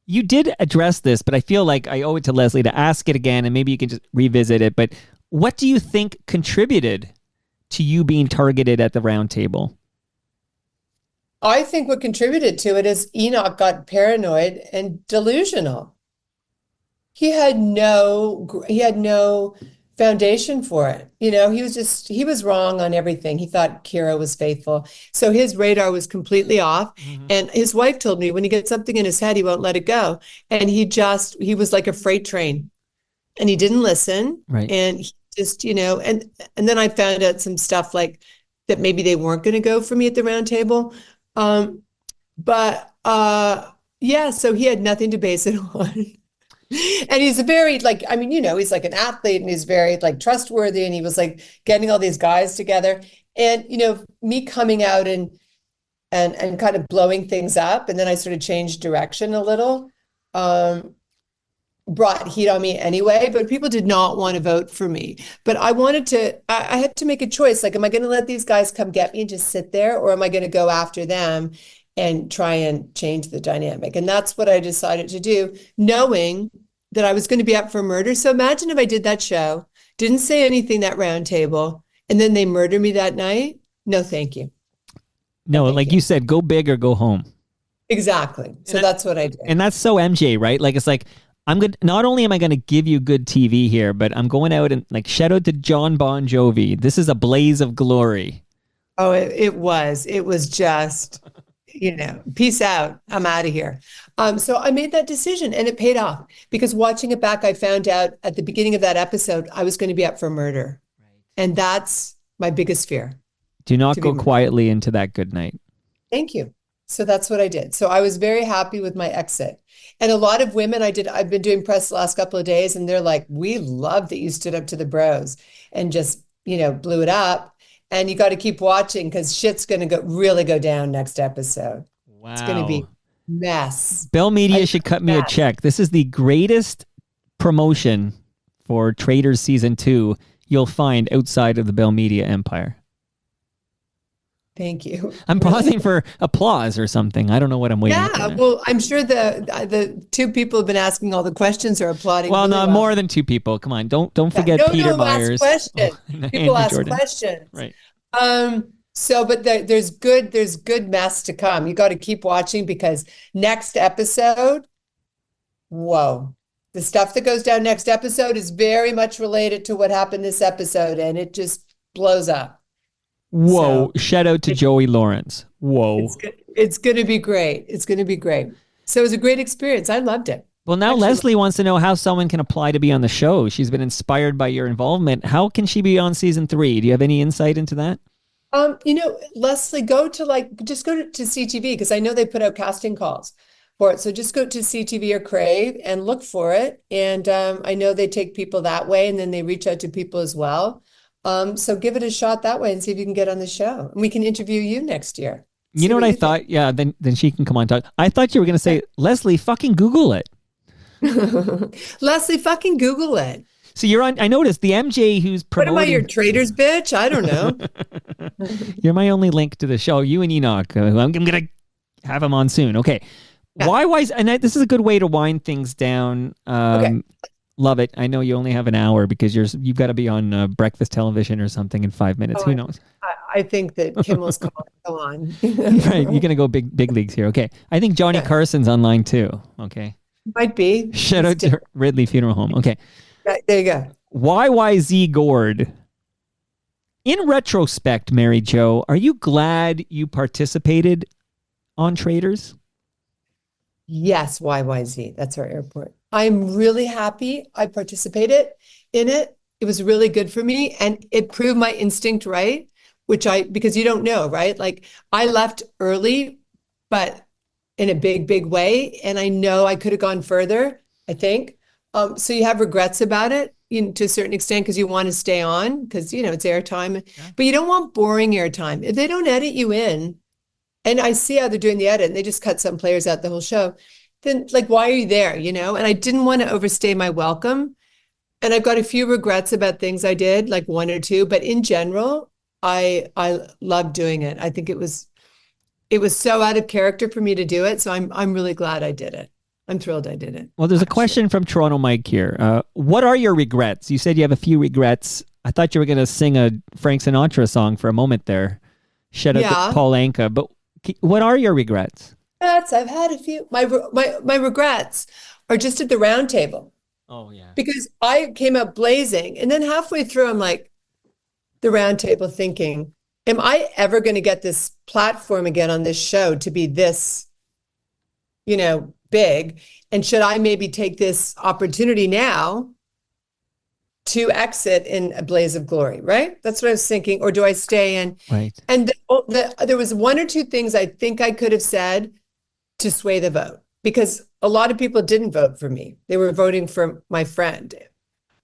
You did address this, but I feel like I owe it to Leslie to ask it again, and maybe you can just revisit it. But what do you think contributed to you being targeted at the round table? I think what contributed to it is Enoch got paranoid and delusional. He had no foundation for it. He was wrong on everything. He thought Kira was faithful. So his radar was completely off. Mm-hmm. And his wife told me when he gets something in his head, he won't let it go. And he was like a freight train, and he didn't listen. Right. And he just, and then I found out some stuff like that maybe they weren't going to go for me at the round table. So he had nothing to base it on. And he's very he's like an athlete, and he's very like trustworthy, and he was like getting all these guys together, and me coming out and kind of blowing things up, and then I sort of changed direction a little, brought heat on me anyway. But people did not want to vote for me. But I had to make a choice. Like, am I going to let these guys come get me and just sit there, or am I going to go after them and try and change the dynamic? And that's what I decided to do, knowing that I was going to be up for murder. So imagine if I did that show, didn't say anything that round table, and then they murder me that night. No, thank you. No, like you said, go big or go home. Exactly. So that's what I did. And that's so MJ, right? Like, it's like, I'm good. Not only am I going to give you good TV here, but I'm going out and like shout out to John Bon Jovi. This is a blaze of glory. Oh, it was just, peace out. I'm out of here. So I made that decision, and it paid off, because watching it back, I found out at the beginning of that episode, I was going to be up for murder. Right. And that's my biggest fear. Do not go quietly into that good night. Thank you. So that's what I did. So I was very happy with my exit. And a lot of women I've been doing press the last couple of days, and they're like, we love that you stood up to the bros and just, blew it up. And you got to keep watching, because shit's going to really go down next episode. Wow. It's going to be mess. Bell Media should cut me a check. This is the greatest promotion for Traitors Season 2 you'll find outside of the Bell Media empire. Thank you. I'm pausing for applause or something. I don't know what I'm waiting for. Yeah, well, I'm sure the 2 people have been asking all the questions are applauding. Well, no, more than 2 people. Come on, don't forget Peter Myers. Ask questions. People ask questions. Right. But there's good mess to come. You got to keep watching, because next episode, whoa, the stuff that goes down next episode is very much related to what happened this episode, and it just blows up. Whoa. So, shout out to Joey Lawrence. Whoa. It's going to be great. It's going to be great. So it was a great experience. I loved it. Well, now Actually, Leslie wants to know how someone can apply to be on the show. She's been inspired by your involvement. How can she be on season 3? Do you have any insight into that? Leslie, just go to CTV because I know they put out casting calls for it. So just go to CTV or Crave and look for it. And I know they take people that way, and then they reach out to people as well. So give it a shot that way and see if you can get on the show. And we can interview you next year. You know what I thought? Think. Yeah, then she can come on talk. I thought you were going to say, Leslie, fucking Google it. Leslie, fucking Google it. So you're on, I noticed the MJ who's promoting. What am I, your Traitors bitch? I don't know. You're my only link to the show. You and Enoch, who I'm going to have him on soon. Okay. Yeah. This is a good way to wind things down. Okay. Love it. I know you only have an hour because you've got to be on breakfast television or something in 5 minutes. Who knows? I think that Kimmel's calling. Go on. Right. You're going to go big leagues here. Okay. I think Johnny Carson's online too. Okay. Might be. Shout out to Ridley Funeral Home. Okay. There you go. YYZ Gord. In retrospect, Mary Jo, are you glad you participated on Traitors? Yes, YYZ. That's our airport. I'm really happy I participated in it. It was really good for me, and it proved my instinct right, because you don't know, right? Like, I left early, but in a big way, and I know I could have gone further, I think. So you have regrets about it, to a certain extent, because you want to stay on, because, it's airtime. Yeah. But you don't want boring airtime. If they don't edit you in, and I see how they're doing the edit, and they just cut some players out the whole show, then, like, why are you there, And I didn't want to overstay my welcome. And I've got a few regrets about things I did, like 1 or 2. But in general, I loved doing it. I think it was so out of character for me to do it. So I'm really glad I did it. I'm thrilled I did it. Well, there's a question from Toronto Mike here. What are your regrets? You said you have a few regrets. I thought you were going to sing a Frank Sinatra song for a moment there. Shout out to Paul Anka. But what are your regrets? I've had a few. My regrets are just at the round table. Oh, yeah. Because I came up blazing. And then halfway through, I'm like, the round table thinking, am I ever going to get this platform again on this show to be this, big? And should I maybe take this opportunity now to exit in a blaze of glory, right? That's what I was thinking. Or do I stay in? Right. And there was 1 or 2 things I think I could have said to sway the vote, because a lot of people didn't vote for me. They were voting for my friend.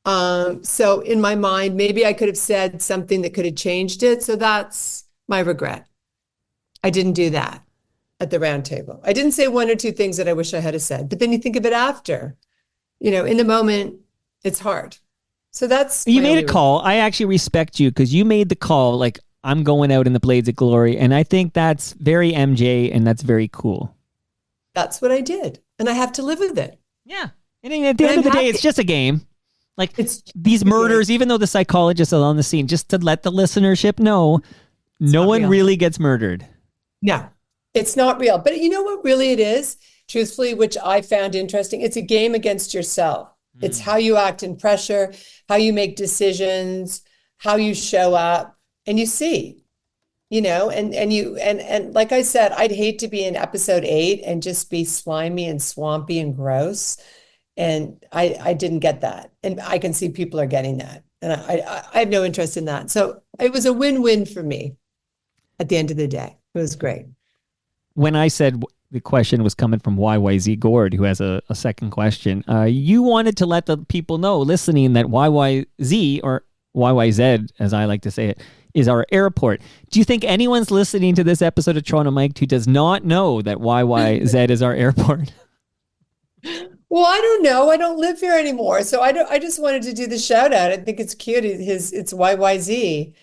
So in my mind, maybe I could have said something that could have changed it. So that's my regret. I didn't do that at the round table. I didn't say 1 or 2 things that I wish I had said, but then you think of it after, in the moment, it's hard. So that's... You made a call. I actually respect you because you made the call, like, I'm going out in the blades of glory. And I think that's very MJ and that's very cool. That's what I did. And I have to live with it. Yeah. And at the end of the day, it's just a game. Like, it's these murders, even though the psychologist is on the scene, just to let the listenership know, no one really gets murdered. No, it's not real. But you know what really it is, truthfully, which I found interesting? It's a game against yourself. It's how you act in pressure, how you make decisions, how you show up, and you see, and like I said, I'd hate to be in episode 8 and just be slimy and swampy and gross. And I didn't get that. And I can see people are getting that. And I have no interest in that. So it was a win-win for me at the end of the day. It was great. When I said the question was coming from YYZ Gord, who has a second question, you wanted to let the people know listening that YYZ, or YYZ, as I like to say it, is our airport. Do you think anyone's listening to this episode of Toronto Mike who does not know that YYZ is our airport? Well, I don't know. I don't live here anymore. So I just wanted to do the shout out. I think it's cute. It's YYZ.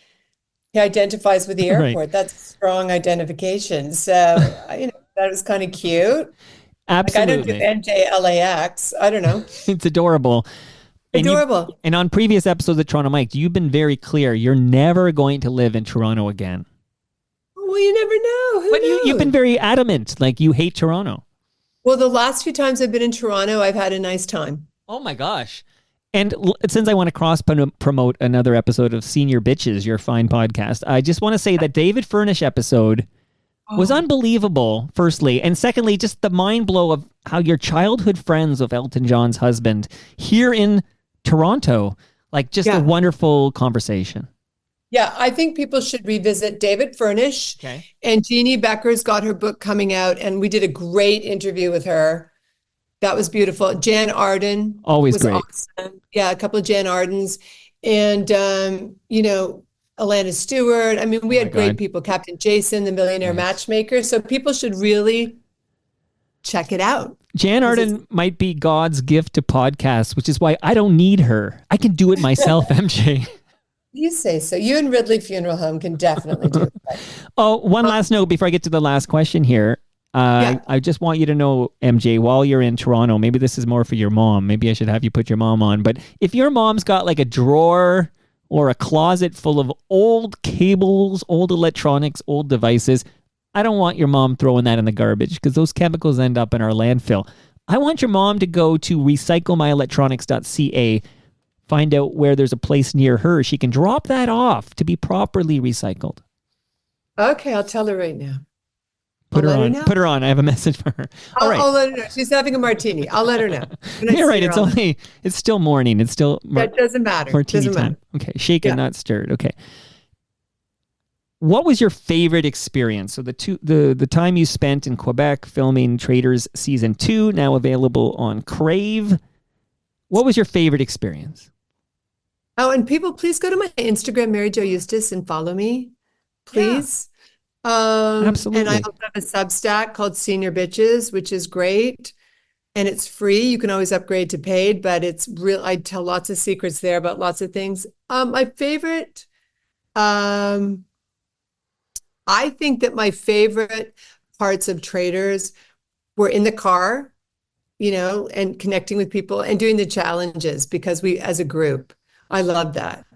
He identifies with the airport. Right. That's a strong identification. So, that was kind of cute. Absolutely. Like, I don't do NJLAX. I don't know. It's adorable. Adorable. And on previous episodes of Toronto Mike, you've been very clear. You're never going to live in Toronto again. Well, you never know. Who knows? You've been very adamant. Like, you hate Toronto. Well, the last few times I've been in Toronto, I've had a nice time. Oh, my gosh. And since I want to cross-promote another episode of Senior Bitches, your fine podcast, I just want to say that David Furnish episode was unbelievable, firstly. And secondly, just the mind blow of how your childhood friends of Elton John's husband here in Toronto, like just a wonderful conversation. Yeah, I think people should revisit David Furnish. Okay. And Jeannie Becker's got her book coming out, and we did a great interview with her. That was beautiful. Jan Arden. Always was great. Awesome. Yeah, a couple of Jan Ardens. And, Alana Stewart. I mean, we had great people. Captain Jason, the millionaire matchmaker. So people should really check it out. Jan Arden might be God's gift to podcasts, which is why I don't need her. I can do it myself, MJ. You say so. You and Ridley Funeral Home can definitely do it. Oh, one last note before I get to the last question here. I just want you to know, MJ, while you're in Toronto, maybe this is more for your mom. Maybe I should have you put your mom on. But if your mom's got like a drawer or a closet full of old cables, old electronics, old devices, I don't want your mom throwing that in the garbage because those chemicals end up in our landfill. I want your mom to go to recyclemyelectronics.ca, find out where there's a place near her. She can drop that off to be properly recycled. Okay, I'll tell her right now. Put her on. I have a message for her. All right. I'll let her know. She's having a martini. I'll let her know. You're right. It's still morning. It's still that doesn't matter. Martini Doesn't time. matter. Okay. Shaken, not stirred. Okay. What was your favorite experience? So the time you spent in Quebec filming Traitors Season 2, now available on Crave. What was your favorite experience? Oh, and people, please go to my Instagram, Mary Jo Eustace, and follow me, please. Absolutely. And I also have a Substack called Senior Bitches, which is great. And it's free. You can always upgrade to paid, but it's real. I tell lots of secrets there about lots of things. My favorite, I think that my favorite parts of Traitors were in the car, and connecting with people and doing the challenges because we, as a group, I love that,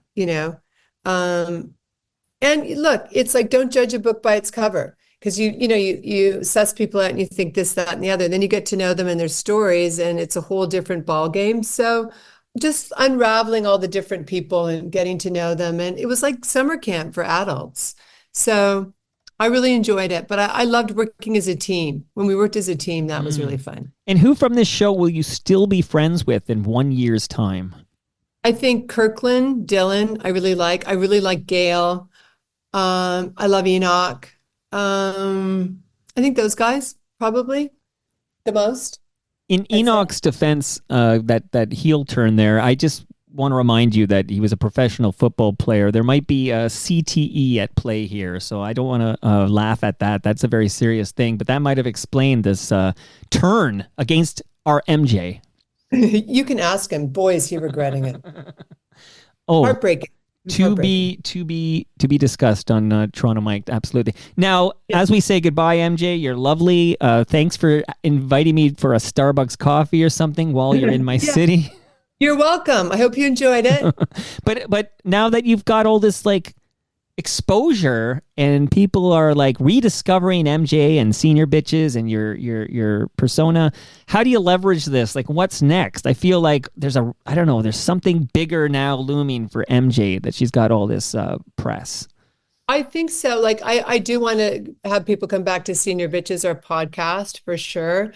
And look, it's like, don't judge a book by its cover, because you suss people out and you think this, that, and the other. And then you get to know them and their stories, and it's a whole different ball game. So just unraveling all the different people and getting to know them. And it was like summer camp for adults. So I really enjoyed it, but I loved working as a team. When we worked as a team, that was really fun. And who from this show will you still be friends with in 1 year's time? I think Kirkland, Dylan, I really like Gail. I love Enoch. I think those guys probably the most. In Enoch's defense, that heel turn there, I just want to remind you that he was a professional football player. There might be a CTE at play here, so I don't want to laugh at that. That's a very serious thing, but that might have explained this turn against our MJ. You can ask him. Boy, is he regretting it. Oh, heartbreaking. To be discussed on Toronto Mike. Absolutely. Now, as we say goodbye, MJ, you're lovely. Thanks for inviting me for a Starbucks coffee or something while you're in my city. You're welcome. I hope you enjoyed it. But now that you've got all this like exposure and people are like rediscovering MJ and Senior Bitches and your persona, how do you leverage this? Like, what's next? I feel like there's something bigger now looming for MJ, that she's got all this press. I think so. Like, I do want to have people come back to Senior Bitches, our podcast, for sure.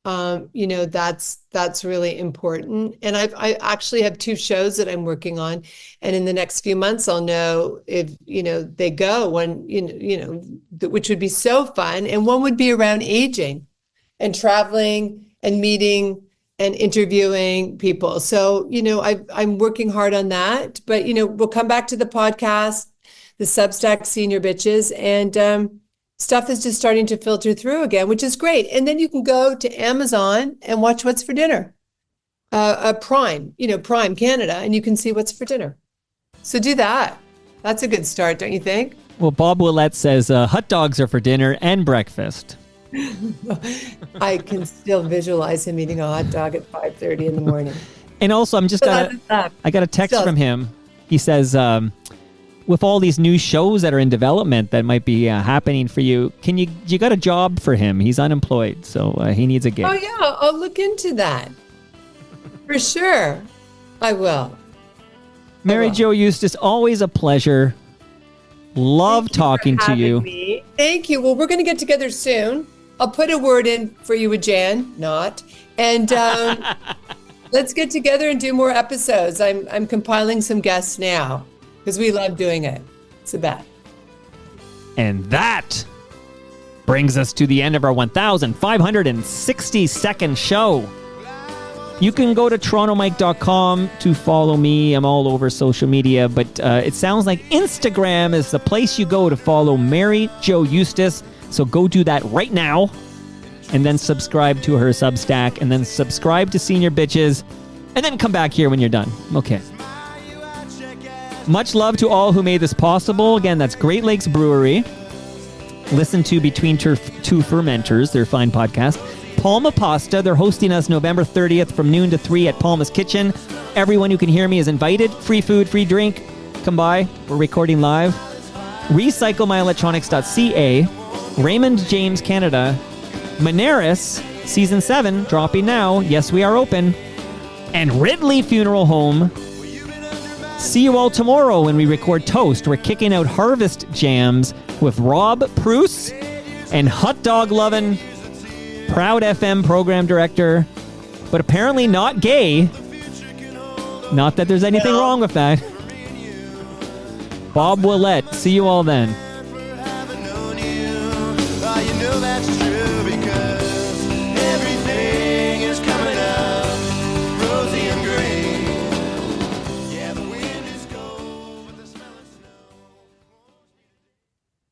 That's really important. And I actually have 2 shows that I'm working on. And in the next few months, I'll know if, they go when, which would be so fun. And one would be around aging and traveling and meeting and interviewing people. So, I'm working hard on that, but, we'll come back to the podcast, the Substack Senior Bitches, and, stuff is just starting to filter through again, which is great. And then you can go to Amazon and watch What's for Dinner, Prime Canada, and you can see what's for dinner. So do that. That's a good start, don't you think? Well, Bob Willett says hot dogs are for dinner and breakfast. I can still visualize him eating a hot dog at 5:30 in the morning. And also, I got a text from him. He says, with all these new shows that are in development that might be happening for you, you got a job for him? He's unemployed, so he needs a gig. Oh yeah, I'll look into that for sure. I will. Mary Jo Eustace, always a pleasure. Love talking to you. Thank you. Well, we're going to get together soon. I'll put a word in for you with Jan, not. And let's get together and do more episodes. I'm compiling some guests now because we love doing it. It's the best. And that brings us to the end of our 1,562nd show. You can go to torontomike.com to follow me. I'm all over social media, but it sounds like Instagram is the place you go to follow Mary Jo Eustace. So go do that right now, and then subscribe to her Substack, and then subscribe to Senior Bitches, and then come back here when you're done. Okay. Much love to all who made this possible. Again, that's Great Lakes Brewery. Listen to Between Two Fermenters, their fine podcast. Palma Pasta, they're hosting us November 30th from noon to 3 at Palma's Kitchen. Everyone who can hear me is invited. Free food, free drink. Come by. We're recording live. RecycleMyElectronics.ca. Raymond James Canada. Moneris, Season 7, dropping now. Yes, we are open. And Ridley Funeral Home. See you all tomorrow when we record Toast. We're kicking out Harvest Jams with Rob Pruce and Hot Dog Lovin', proud FM program director, but apparently not gay. Not that there's anything wrong with that. Bob Willett. See you all then. You know that's true.